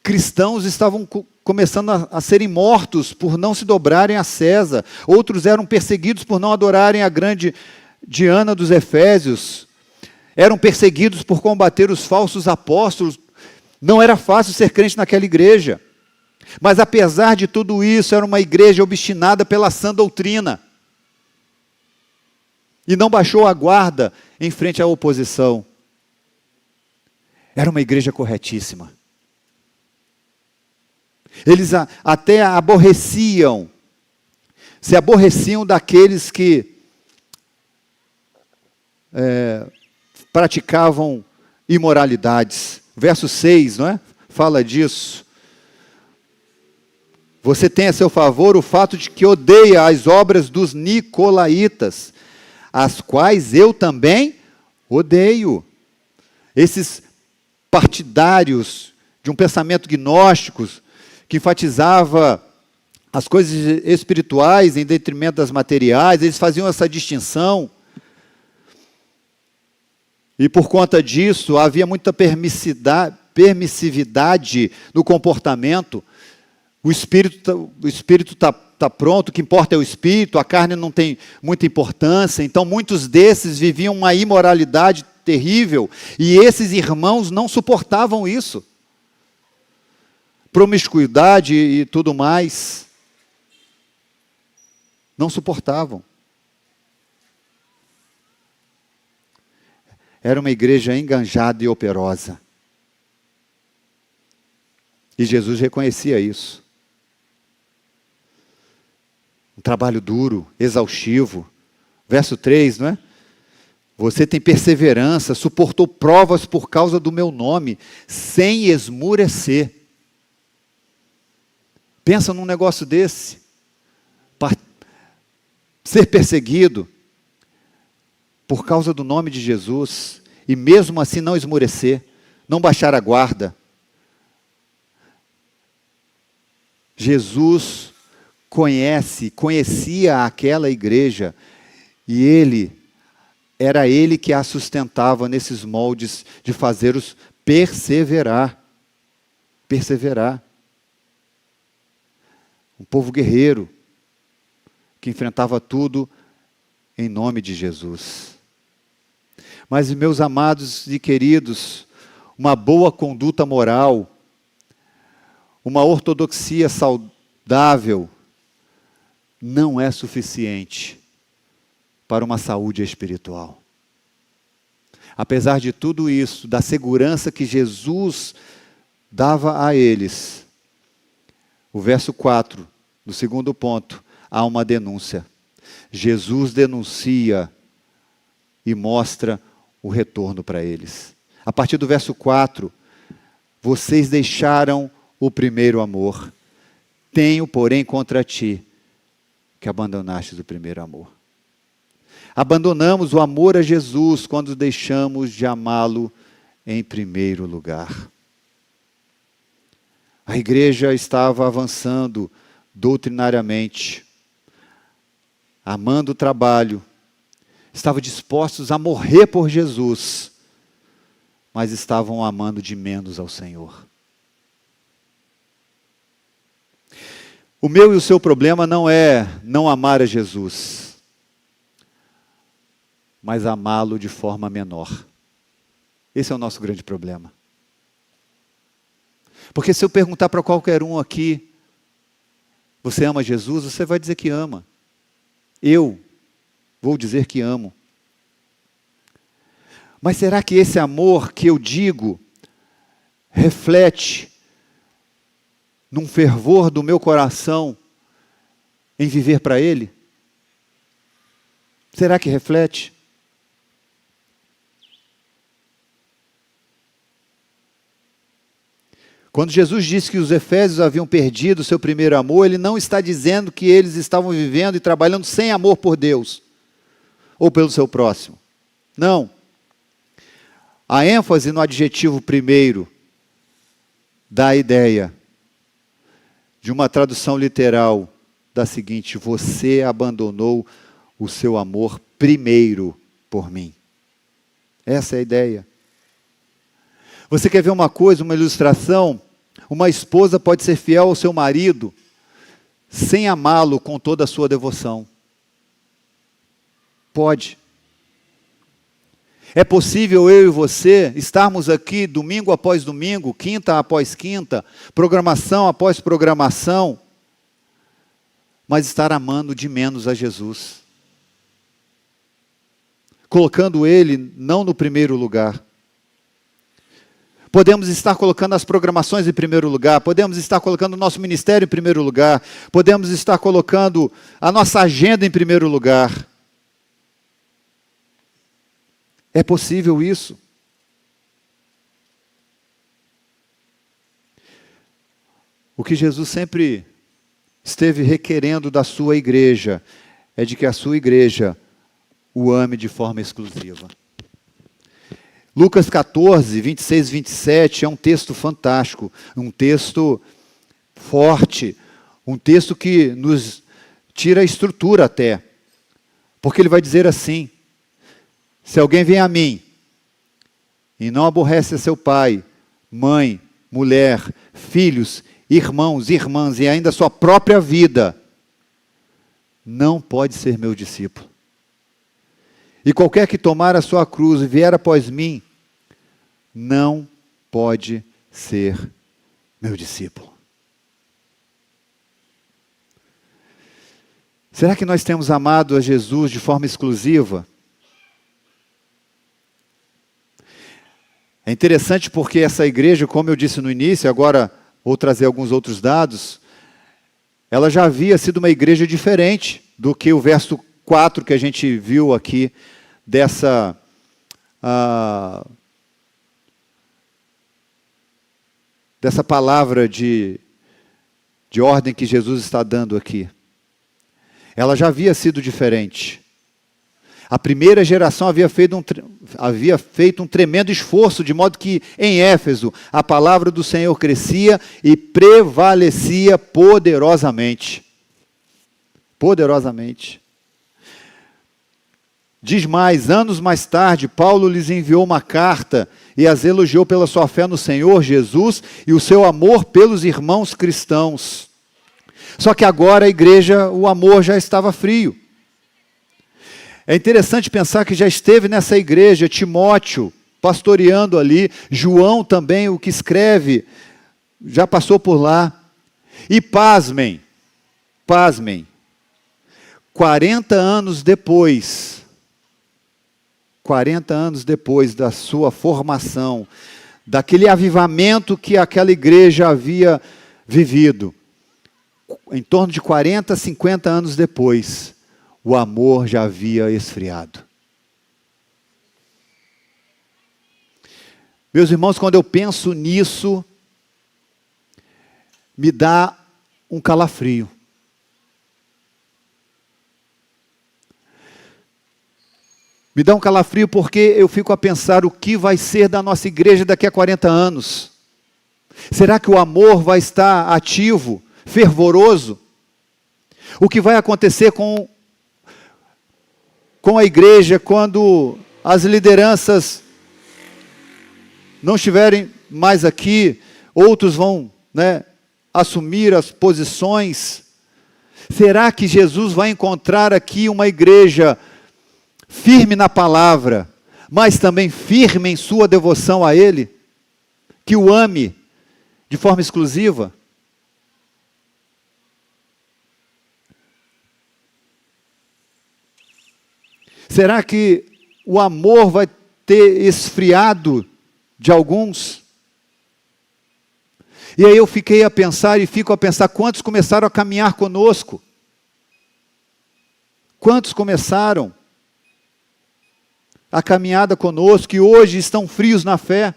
[SPEAKER 1] Cristãos estavam começando a serem mortos por não se dobrarem a César. Outros eram perseguidos por não adorarem a grande Diana dos Efésios. Eram perseguidos por combater os falsos apóstolos. Não era fácil ser crente naquela igreja. Mas apesar de tudo isso, era uma igreja obstinada pela sã doutrina. E não baixou a guarda em frente à oposição. Era uma igreja corretíssima. Eles até se aborreciam daqueles que praticavam imoralidades. Verso 6, não é? Fala disso. Você tem a seu favor o fato de que odeia as obras dos nicolaítas, as quais eu também odeio. Esses partidários de um pensamento gnóstico, que enfatizava as coisas espirituais em detrimento das materiais, eles faziam essa distinção. E por conta disso, havia muita permissividade no comportamento. O espírito está tá pronto, o que importa é o espírito, a carne não tem muita importância. Então muitos desses viviam uma imoralidade terrível, e esses irmãos não suportavam isso. Promiscuidade e tudo mais. Não suportavam. Era uma igreja enganjada e operosa. E Jesus reconhecia isso. Um trabalho duro, exaustivo. Verso 3, não é? Você tem perseverança, suportou provas por causa do meu nome, sem esmurecer. Pensa num negócio desse. Ser perseguido por causa do nome de Jesus, e mesmo assim não esmurecer, não baixar a guarda. Jesus conhecia aquela igreja, e era ele que a sustentava nesses moldes de fazê-los perseverar. Perseverar. Um povo guerreiro, que enfrentava tudo em nome de Jesus. Mas, meus amados e queridos, uma boa conduta moral, uma ortodoxia saudável, não é suficiente para uma saúde espiritual. Apesar de tudo isso, da segurança que Jesus dava a eles, o verso 4, do segundo ponto, há uma denúncia. Jesus denuncia e mostra o retorno para eles. A partir do verso 4, vocês deixaram o primeiro amor. Tenho, porém, contra ti, que abandonastes o primeiro amor. Abandonamos o amor a Jesus quando deixamos de amá-lo em primeiro lugar. A igreja estava avançando doutrinariamente, amando o trabalho, estavam dispostos a morrer por Jesus, mas estavam amando de menos ao Senhor. O meu e o seu problema não é não amar a Jesus, mas amá-lo de forma menor. Esse é o nosso grande problema. Porque se eu perguntar para qualquer um aqui, você ama Jesus? Você vai dizer que ama. Eu vou dizer que amo. Mas será que esse amor que eu digo reflete num fervor do meu coração em viver para Ele? Será que reflete? Quando Jesus disse que os efésios haviam perdido o seu primeiro amor, Ele não está dizendo que eles estavam vivendo e trabalhando sem amor por Deus ou pelo seu próximo. Não. A ênfase no adjetivo primeiro dá a ideia de uma tradução literal da seguinte: você abandonou o seu amor primeiro por mim. Essa é a ideia. Você quer ver uma coisa, uma ilustração? Uma esposa pode ser fiel ao seu marido sem amá-lo com toda a sua devoção. Pode. É possível eu e você estarmos aqui domingo após domingo, quinta após quinta, programação após programação, mas estar amando de menos a Jesus. Colocando Ele não no primeiro lugar. Podemos estar colocando as programações em primeiro lugar, podemos estar colocando o nosso ministério em primeiro lugar, podemos estar colocando a nossa agenda em primeiro lugar. É possível isso? O que Jesus sempre esteve requerendo da sua igreja é de que a sua igreja o ame de forma exclusiva. Lucas 14, 26 e 27 é um texto fantástico, um texto forte, um texto que nos tira a estrutura até. Porque ele vai dizer assim: se alguém vem a mim e não aborrece a seu pai, mãe, mulher, filhos, irmãos, irmãs e ainda a sua própria vida, não pode ser meu discípulo. E qualquer que tomar a sua cruz e vier após mim, não pode ser meu discípulo. Será que nós temos amado a Jesus de forma exclusiva? É interessante porque essa igreja, como eu disse no início, agora vou trazer alguns outros dados, ela já havia sido uma igreja diferente do que o verso 4 que a gente viu aqui, dessa palavra de ordem que Jesus está dando aqui. Ela já havia sido diferente. A primeira geração havia feito um tremendo esforço, de modo que em Éfeso a palavra do Senhor crescia e prevalecia poderosamente. Poderosamente. Diz mais, anos mais tarde, Paulo lhes enviou uma carta e as elogiou pela sua fé no Senhor Jesus e o seu amor pelos irmãos cristãos. Só que agora a igreja, o amor já estava frio. É interessante pensar que já esteve nessa igreja Timóteo, pastoreando ali, João também, o que escreve, já passou por lá. E pasmem, 40 anos depois da sua formação, daquele avivamento que aquela igreja havia vivido, em torno de 40, 50 anos depois, o amor já havia esfriado. Meus irmãos, quando eu penso nisso, me dá um calafrio. Me dá um calafrio porque eu fico a pensar o que vai ser da nossa igreja daqui a 40 anos. Será que o amor vai estar ativo, fervoroso? O que vai acontecer com a igreja quando as lideranças não estiverem mais aqui, outros vão, assumir as posições? Será que Jesus vai encontrar aqui uma igreja firme na palavra, mas também firme em sua devoção a Ele, que o ame de forma exclusiva? Será que o amor vai ter esfriado de alguns? E aí eu fico a pensar, quantos começaram a caminhar conosco? Quantos começaram a caminhada conosco e hoje estão frios na fé?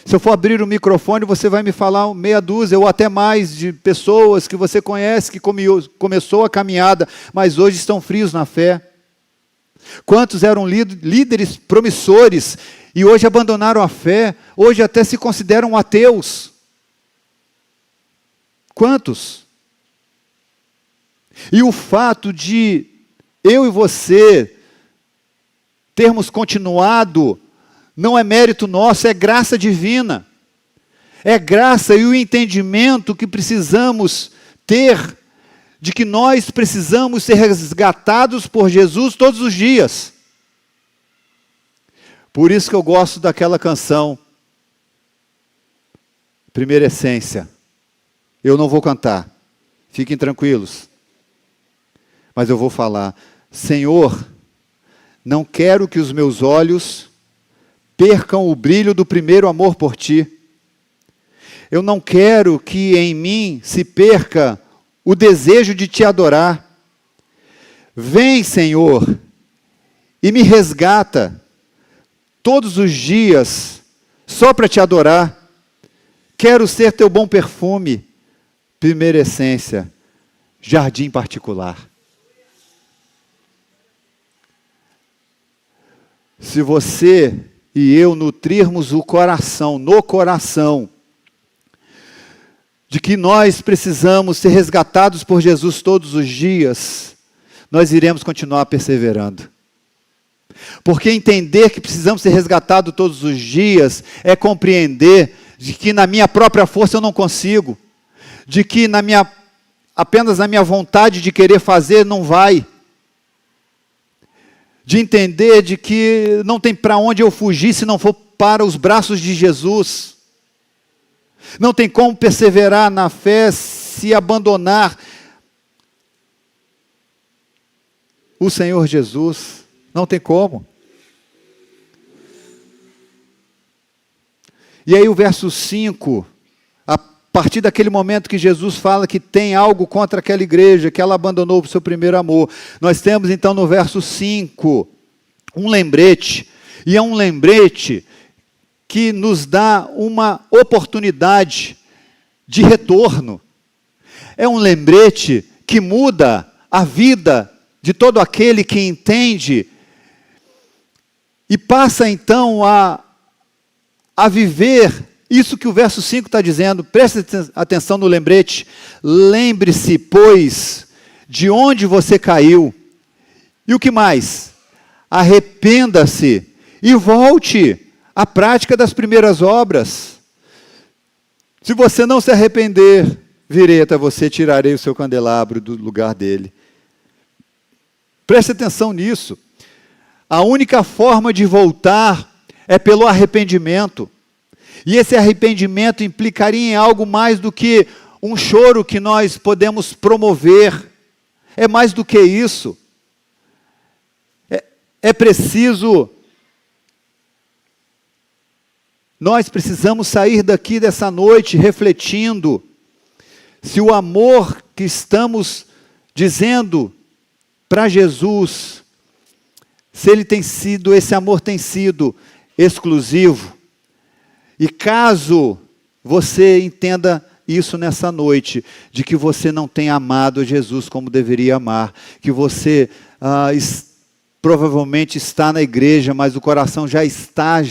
[SPEAKER 1] Se eu for abrir o microfone, você vai me falar meia dúzia ou até mais de pessoas que você conhece, que começou a caminhada, mas hoje estão frios na fé. Quantos eram líderes promissores e hoje abandonaram a fé, hoje até se consideram ateus? Quantos? E o fato de eu e você termos continuado, não é mérito nosso, é graça divina. É graça e o entendimento que precisamos ter de que nós precisamos ser resgatados por Jesus todos os dias. Por isso que eu gosto daquela canção, Primeira Essência. Eu não vou cantar, fiquem tranquilos. Mas eu vou falar, Senhor, não quero que os meus olhos percam o brilho do primeiro amor por Ti. Eu não quero que em mim se perca o desejo de Te adorar. Vem, Senhor, e me resgata todos os dias só para Te adorar. Quero ser Teu bom perfume, primeira essência, jardim particular. Se você e eu nutrirmos o coração, no coração, de que nós precisamos ser resgatados por Jesus todos os dias, nós iremos continuar perseverando. Porque entender que precisamos ser resgatados todos os dias é compreender de que na minha própria força eu não consigo, de que na minha apenas na minha vontade de querer fazer, não vai. De entender de que não tem para onde eu fugir se não for para os braços de Jesus. Não tem como perseverar na fé se abandonar o Senhor Jesus. Não tem como. E aí o verso 5, a partir daquele momento que Jesus fala que tem algo contra aquela igreja, que ela abandonou o seu primeiro amor, nós temos então no verso 5, um lembrete, e é um lembrete que nos dá uma oportunidade de retorno. É um lembrete que muda a vida de todo aquele que entende e passa então a viver isso que o verso 5 está dizendo. Preste atenção no lembrete. Lembre-se, pois, de onde você caiu. E o que mais? Arrependa-se e volte à prática das primeiras obras. Se você não se arrepender, virei até você, tirarei o seu candelabro do lugar dele. Preste atenção nisso. A única forma de voltar é pelo arrependimento. E esse arrependimento implicaria em algo mais do que um choro que nós podemos promover. É mais do que isso. É preciso... Nós precisamos sair daqui dessa noite refletindo se o amor que estamos dizendo para Jesus, se esse amor tem sido exclusivo. E caso você entenda isso nessa noite, de que você não tem amado Jesus como deveria amar, que você provavelmente está na igreja, mas o coração já está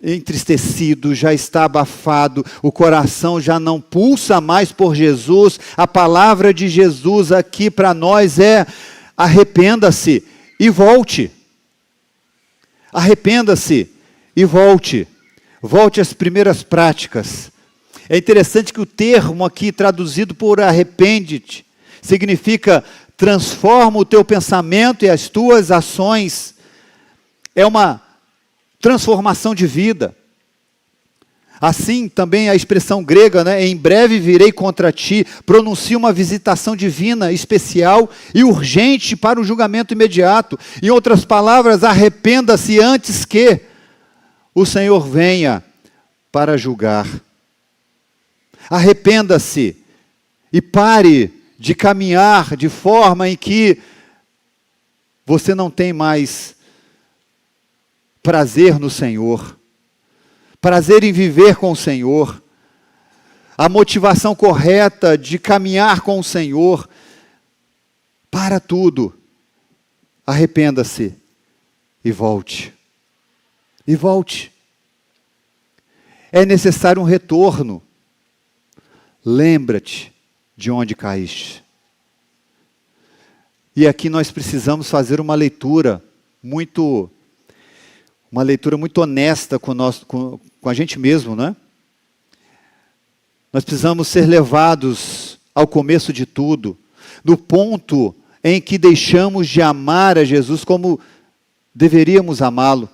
[SPEAKER 1] entristecido, já está abafado, o coração já não pulsa mais por Jesus. A palavra de Jesus aqui para nós é: arrependa-se e volte. Arrependa-se e volte. Volte às primeiras práticas. É interessante que o termo aqui traduzido por arrepende-te significa transforma o teu pensamento e as tuas ações. É uma transformação de vida. Assim também a expressão grega, em breve virei contra ti, pronuncia uma visitação divina, especial e urgente para o julgamento imediato. Em outras palavras, arrependa-se antes que o Senhor venha para julgar. Arrependa-se e pare de caminhar de forma em que você não tem mais prazer no Senhor, prazer em viver com o Senhor, a motivação correta de caminhar com o Senhor. Para tudo, arrependa-se e volte. E volte. É necessário um retorno. Lembra-te de onde caíste. E aqui nós precisamos fazer uma leitura muito honesta com a gente mesmo, né? Nós precisamos ser levados ao começo de tudo, no ponto em que deixamos de amar a Jesus como deveríamos amá-lo.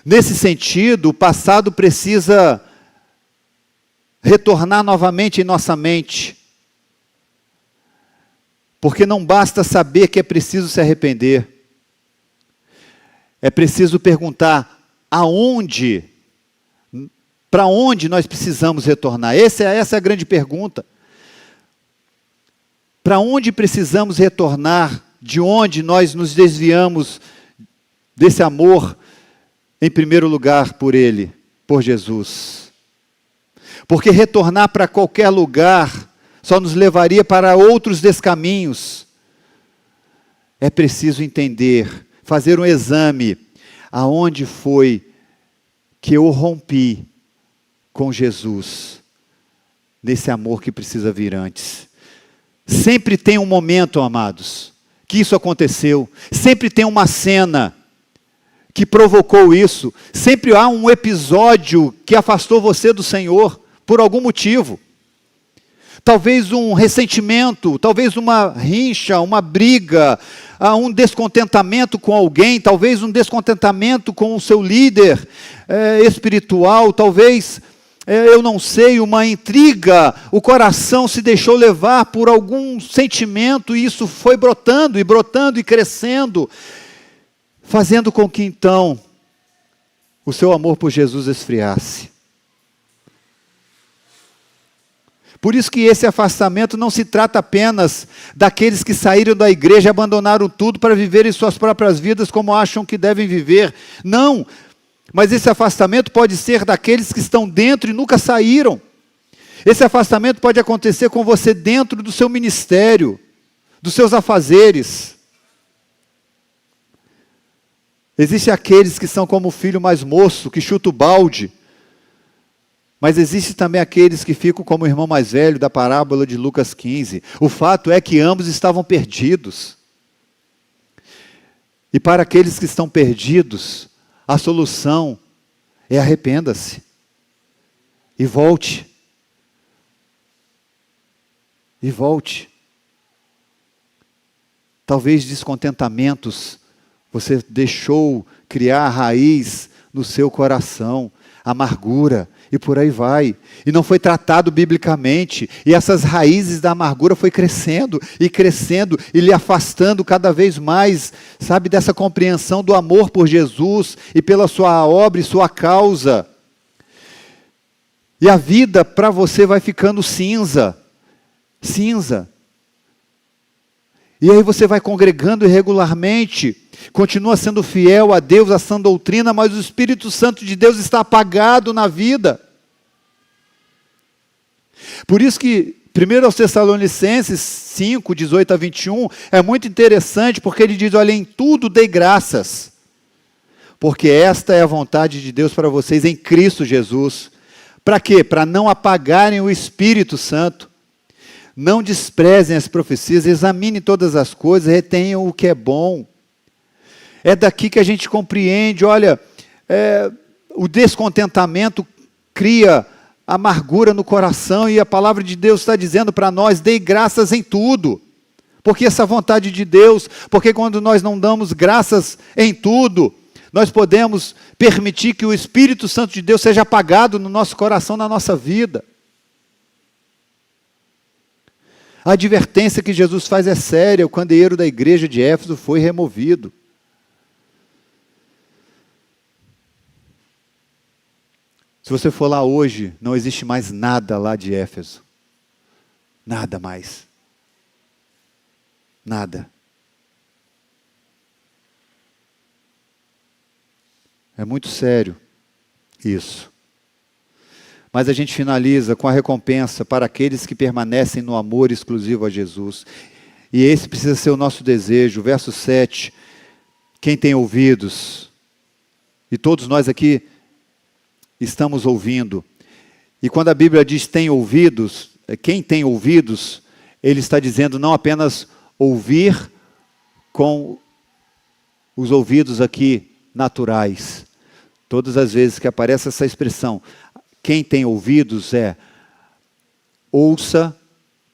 [SPEAKER 1] Nesse sentido, o passado precisa retornar novamente em nossa mente, porque não basta saber que é preciso se arrepender. É preciso perguntar aonde, para onde nós precisamos retornar. Essa é a grande pergunta. Para onde precisamos retornar, de onde nós nos desviamos desse amor, em primeiro lugar por Ele, por Jesus. Porque retornar para qualquer lugar só nos levaria para outros descaminhos. É preciso entender, fazer um exame, aonde foi que eu rompi com Jesus, nesse amor que precisa vir antes. Sempre tem um momento, amados, que isso aconteceu, sempre tem uma cena que provocou isso, sempre há um episódio que afastou você do Senhor, por algum motivo. talvez um ressentimento, talvez uma rincha, uma briga, um descontentamento com alguém, talvez um descontentamento com o seu líder espiritual, talvez, eu não sei, uma intriga, o coração se deixou levar por algum sentimento e isso foi brotando e crescendo, fazendo com que então o seu amor por Jesus esfriasse. Por isso que esse afastamento não se trata apenas daqueles que saíram da igreja e abandonaram tudo para viverem suas próprias vidas como acham que devem viver. Não, mas esse afastamento pode ser daqueles que estão dentro e nunca saíram. Esse afastamento pode acontecer com você dentro do seu ministério, dos seus afazeres. Existem aqueles que são como o filho mais moço, que chuta o balde. Mas existe também aqueles que ficam como o irmão mais velho da parábola de Lucas 15. O fato é que ambos estavam perdidos. E para aqueles que estão perdidos, a solução é arrependa-se. E volte. E volte. Talvez descontentamentos você deixou criar raiz no seu coração, amargura, e por aí vai. E não foi tratado biblicamente. E essas raízes da amargura foi crescendo, e lhe afastando cada vez mais, sabe, dessa compreensão do amor por Jesus, e pela sua obra e sua causa. E a vida para você vai ficando cinza. Cinza. E aí você vai congregando irregularmente, continua sendo fiel a Deus, a sã doutrina, mas o Espírito Santo de Deus está apagado na vida. Por isso que 1 Tessalonicenses 5, 18 a 21, é muito interessante, porque ele diz, olha, em tudo dei graças, porque esta é a vontade de Deus para vocês em Cristo Jesus. Para quê? Para não apagarem o Espírito Santo. Não desprezem as profecias, examinem todas as coisas, retenham o que é bom. É daqui que a gente compreende, olha, o descontentamento cria amargura no coração, e a palavra de Deus está dizendo para nós, dei graças em tudo. Porque essa vontade de Deus, porque quando nós não damos graças em tudo, nós podemos permitir que o Espírito Santo de Deus seja apagado no nosso coração, na nossa vida. A advertência que Jesus faz é séria. O candeeiro da igreja de Éfeso foi removido. Se você for lá hoje, não existe mais nada lá de Éfeso. Nada mais. Nada. É muito sério isso. Mas a gente finaliza com a recompensa para aqueles que permanecem no amor exclusivo a Jesus. E esse precisa ser o nosso desejo. Verso 7. Quem tem ouvidos, e todos nós aqui estamos ouvindo. E quando a Bíblia diz tem ouvidos, quem tem ouvidos, ele está dizendo não apenas ouvir com os ouvidos aqui naturais. Todas as vezes que aparece essa expressão, quem tem ouvidos ouça,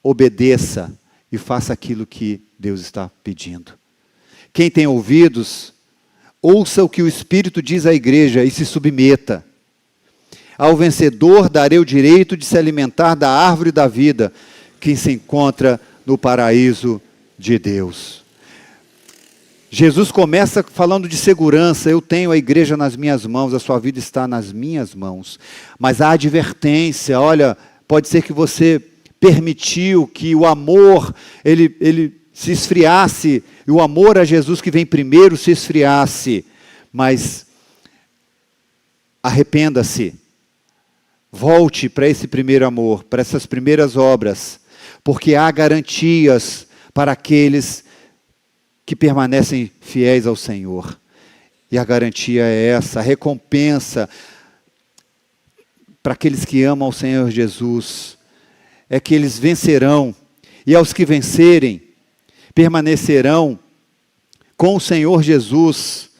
[SPEAKER 1] obedeça e faça aquilo que Deus está pedindo. Quem tem ouvidos, ouça o que o Espírito diz à igreja e se submeta. Ao vencedor darei o direito de se alimentar da árvore da vida que se encontra no paraíso de Deus. Jesus começa falando de segurança, eu tenho a igreja nas minhas mãos, a sua vida está nas minhas mãos. Mas a advertência, olha, pode ser que você permitiu que o amor, ele se esfriasse, e o amor a Jesus que vem primeiro se esfriasse. Mas arrependa-se, volte para esse primeiro amor, para essas primeiras obras, porque há garantias para aqueles que permanecem fiéis ao Senhor. E a garantia é essa, a recompensa para aqueles que amam ao Senhor Jesus, é que eles vencerão, e aos que vencerem, permanecerão com o Senhor Jesus,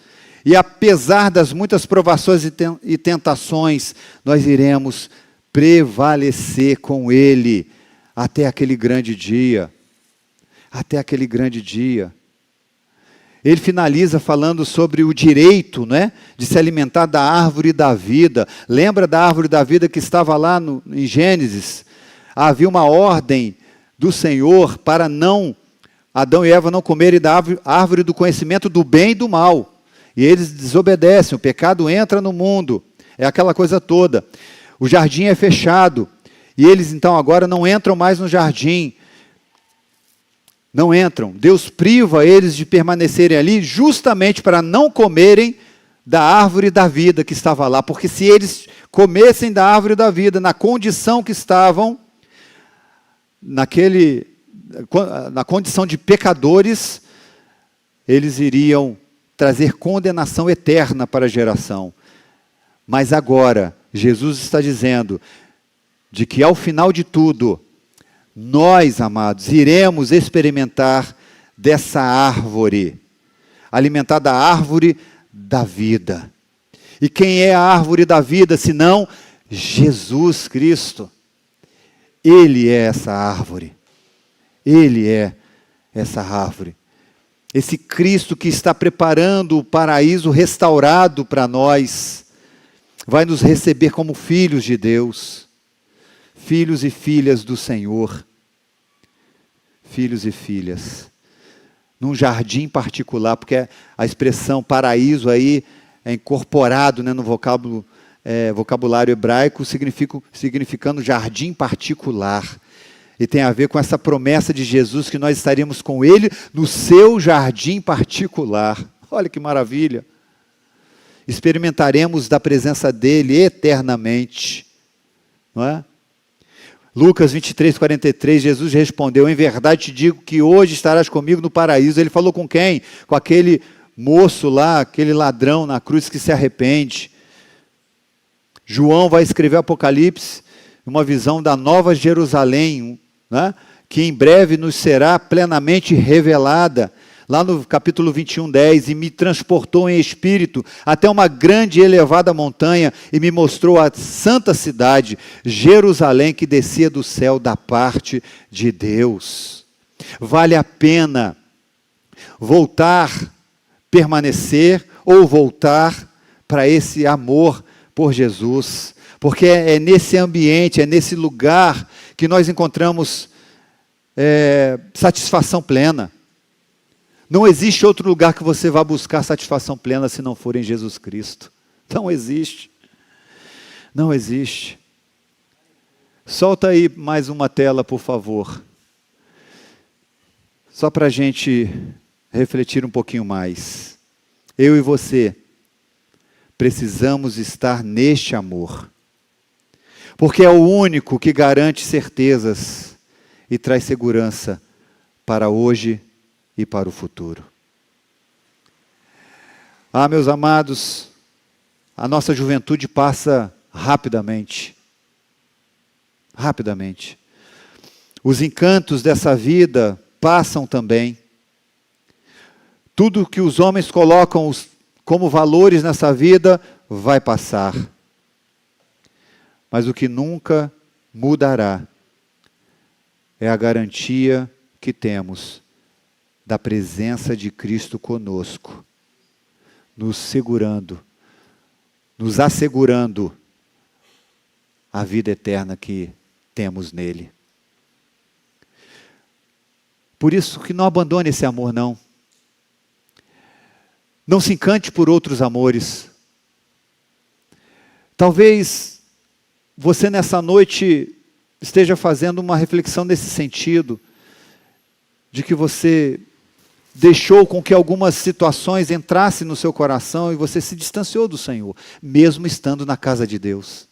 [SPEAKER 1] e apesar das muitas provações e tentações, nós iremos prevalecer com Ele, até aquele grande dia. Até aquele grande dia. Ele finaliza falando sobre o direito, né, de se alimentar da árvore da vida. Lembra da árvore da vida que estava lá em Gênesis? Havia uma ordem do Senhor para Adão e Eva não comerem da árvore do conhecimento do bem e do mal. E eles desobedecem, o pecado entra no mundo. É aquela coisa toda. O jardim é fechado. E eles então agora não entram mais no jardim. Não entram. Deus priva eles de permanecerem ali justamente para não comerem da árvore da vida que estava lá. Porque se eles comessem da árvore da vida, na condição que estavam, na condição de pecadores, eles iriam trazer condenação eterna para a geração. Mas agora, Jesus está dizendo de que ao final de tudo, nós, amados, iremos experimentar dessa árvore, alimentar da árvore da vida. E quem é a árvore da vida, senão Jesus Cristo? Ele é essa árvore. Ele é essa árvore. Esse Cristo que está preparando o paraíso restaurado para nós, vai nos receber como filhos de Deus. Filhos e filhas do Senhor. Filhos e filhas. Num jardim particular, porque a expressão paraíso aí é incorporado, né, no vocabulário hebraico, significando jardim particular. E tem a ver com essa promessa de Jesus que nós estaríamos com Ele no seu jardim particular. Olha que maravilha. Experimentaremos da presença dEle eternamente. Não é? Lucas 23, 43, Jesus respondeu: em verdade te digo que hoje estarás comigo no paraíso. Ele falou com quem? Com aquele moço lá, aquele ladrão na cruz que se arrepende. João vai escrever Apocalipse, uma visão da nova Jerusalém, né, que em breve nos será plenamente revelada. Lá no capítulo 21, 10, e me transportou em espírito até uma grande e elevada montanha e me mostrou a santa cidade, Jerusalém, que descia do céu da parte de Deus. Vale a pena voltar, permanecer ou voltar para esse amor por Jesus, porque é nesse ambiente, é nesse lugar que nós encontramos satisfação plena. Não existe outro lugar que você vá buscar satisfação plena se não for em Jesus Cristo. Não existe. Não existe. Solta aí mais uma tela, por favor. Só para a gente refletir um pouquinho mais. Eu e você precisamos estar neste amor. Porque é o único que garante certezas e traz segurança para hoje e para o futuro. Ah, meus amados, a nossa juventude passa rapidamente. Rapidamente. Os encantos dessa vida passam também. Tudo que os homens colocam como valores nessa vida vai passar. Mas o que nunca mudará é a garantia que temos da presença de Cristo conosco, nos segurando, nos assegurando a vida eterna que temos nele. Por isso que não abandone esse amor, não. Não se encante por outros amores. Talvez você nessa noite esteja fazendo uma reflexão nesse sentido, de que você deixou com que algumas situações entrassem no seu coração e você se distanciou do Senhor, mesmo estando na casa de Deus.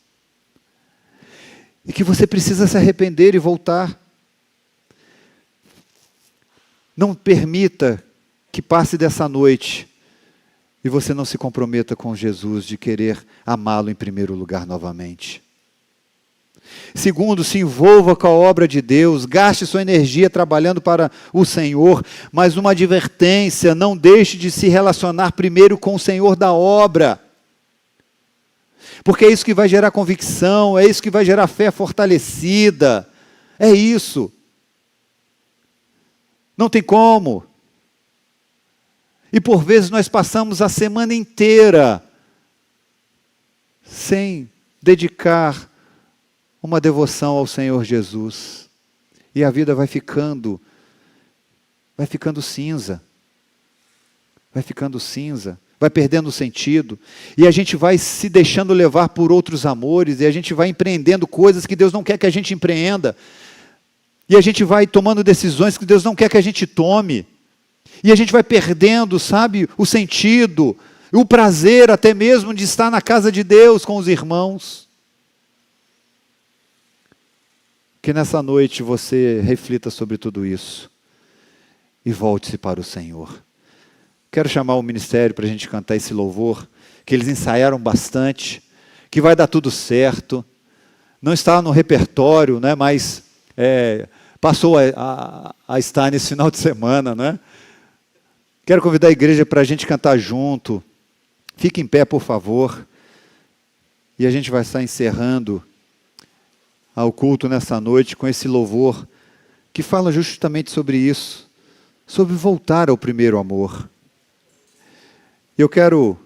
[SPEAKER 1] E que você precisa se arrepender e voltar. Não permita que passe dessa noite e você não se comprometa com Jesus de querer amá-lo em primeiro lugar novamente. Segundo, se envolva com a obra de Deus, gaste sua energia trabalhando para o Senhor, mas uma advertência: não deixe de se relacionar primeiro com o Senhor da obra. Porque é isso que vai gerar convicção, é isso que vai gerar fé fortalecida, É isso. Não tem como. E por vezes nós passamos a semana inteira sem dedicar uma devoção ao Senhor Jesus. E a vida vai ficando cinza. Vai ficando cinza. Vai perdendo sentido. E a gente vai se deixando levar por outros amores. E a gente vai empreendendo coisas que Deus não quer que a gente empreenda. E a gente vai tomando decisões que Deus não quer que a gente tome. E a gente vai perdendo, sabe, o sentido, o prazer até mesmo de estar na casa de Deus com os irmãos. Que nessa noite você reflita sobre tudo isso e volte-se para o Senhor. Quero chamar o ministério para a gente cantar esse louvor, que eles ensaiaram bastante, que vai dar tudo certo. Não está no repertório, né, mas passou a estar nesse final de semana, né? Quero convidar a igreja para a gente cantar junto. Fique em pé, por favor. E a gente vai estar encerrando ao culto nessa noite com esse louvor que fala justamente sobre isso, sobre voltar ao primeiro amor. Eu quero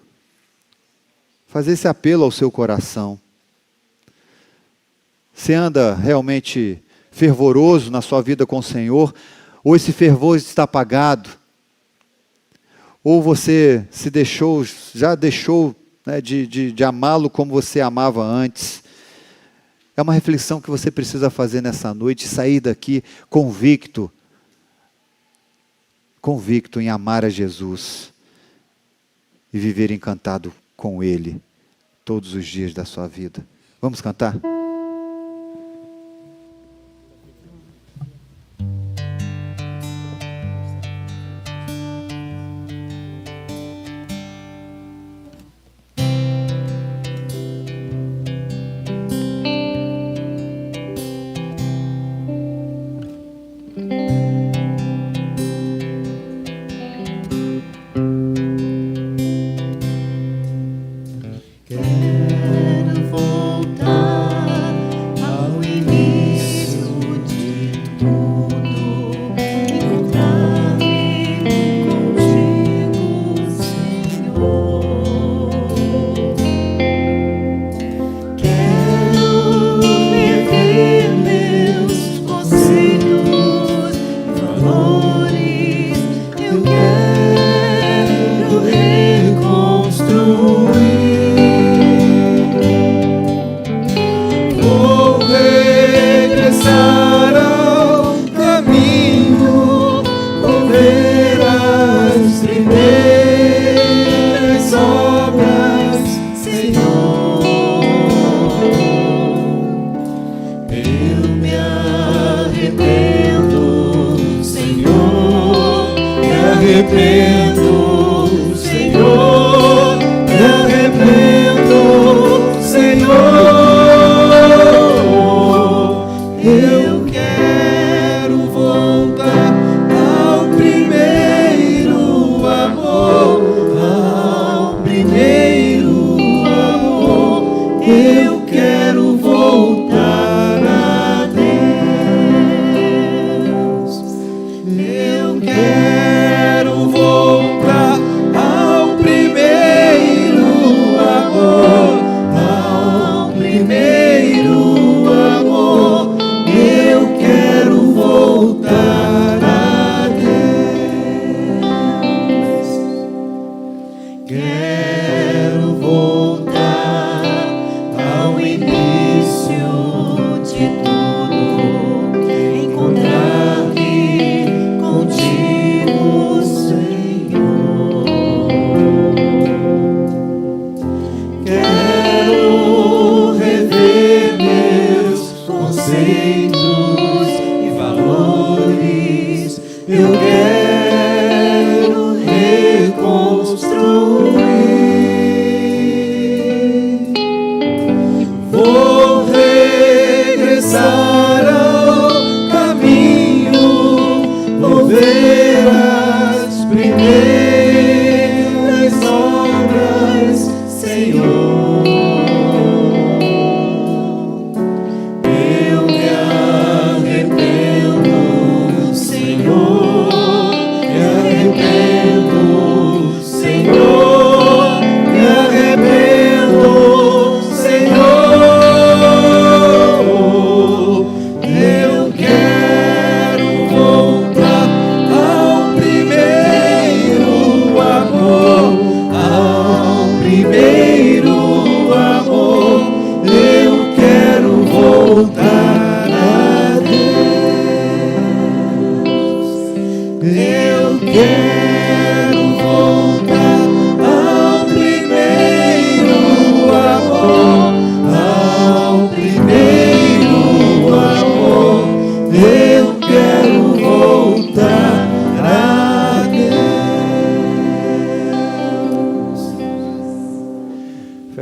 [SPEAKER 1] fazer esse apelo ao seu coração. Você anda realmente fervoroso na sua vida com o Senhor, ou esse fervor está apagado? Ou você já deixou, né, de amá-lo como você amava antes? É uma reflexão que você precisa fazer nessa noite, sair daqui convicto em amar a Jesus e viver encantado com Ele todos os dias da sua vida. Vamos cantar?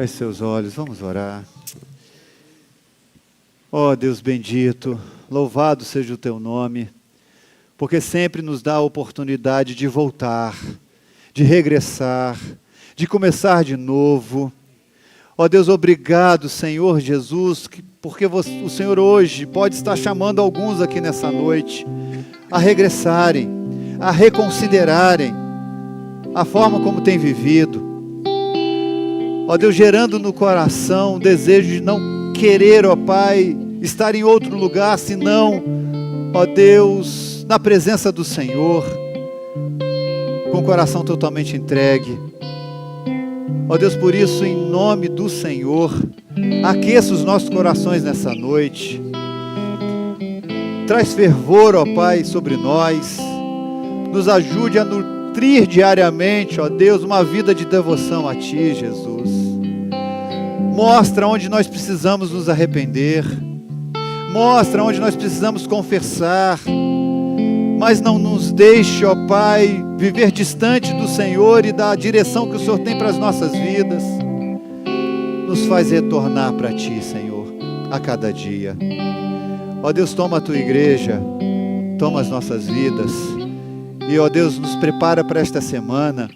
[SPEAKER 1] Feche seus olhos, vamos orar. Ó Deus bendito, louvado seja o teu nome, porque sempre nos dá a oportunidade de voltar, de regressar, de começar de novo. Ó Deus, obrigado, Senhor Jesus, porque o Senhor hoje pode estar chamando alguns aqui nessa noite a regressarem, a reconsiderarem a forma como tem vivido. Ó Deus, gerando no coração o desejo de não querer, ó Pai, estar em outro lugar, senão, ó Deus, na presença do Senhor, com o coração totalmente entregue. Ó Deus, por isso, em nome do Senhor, aqueça os nossos corações nessa noite. Traz fervor, ó Pai, sobre nós. Nos ajude a nutrir diariamente, ó Deus, uma vida de devoção a Ti, Jesus. Mostra onde nós precisamos nos arrepender. Mostra onde nós precisamos confessar. Mas não nos deixe, ó Pai, viver distante do Senhor e da direção que o Senhor tem para as nossas vidas. Nos faz retornar para Ti, Senhor, a cada dia. Ó Deus, toma a Tua igreja, toma as nossas vidas. E, ó Deus, nos prepara para esta semana,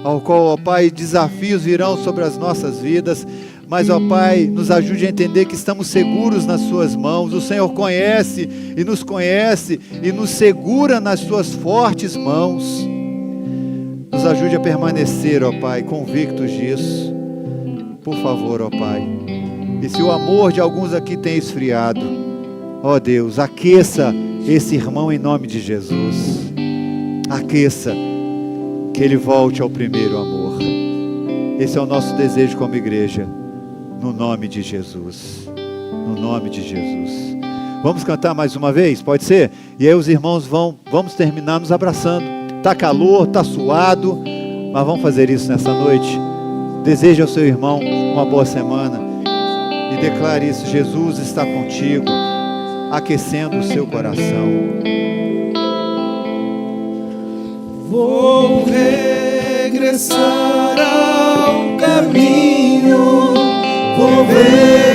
[SPEAKER 1] ao qual, ó Pai, desafios virão sobre as nossas vidas. Mas, ó Pai, nos ajude a entender que estamos seguros nas Suas mãos. O Senhor conhece e nos segura nas Suas fortes mãos. Nos ajude a permanecer, ó Pai, convictos disso. Por favor, ó Pai. E se o amor de alguns aqui tem esfriado, ó Deus, aqueça esse irmão em nome de Jesus. Aqueça, que ele volte ao primeiro amor. Esse é o nosso desejo como igreja. No nome de Jesus. No nome de Jesus. Vamos cantar mais uma vez? Pode ser? E aí os irmãos vamos terminar nos abraçando. Está calor, está suado, mas vamos fazer isso nessa noite. Deseje ao seu irmão uma boa semana. E declare isso: Jesus está contigo, aquecendo o seu coração.
[SPEAKER 2] Vou regressar ao caminho. Vou ver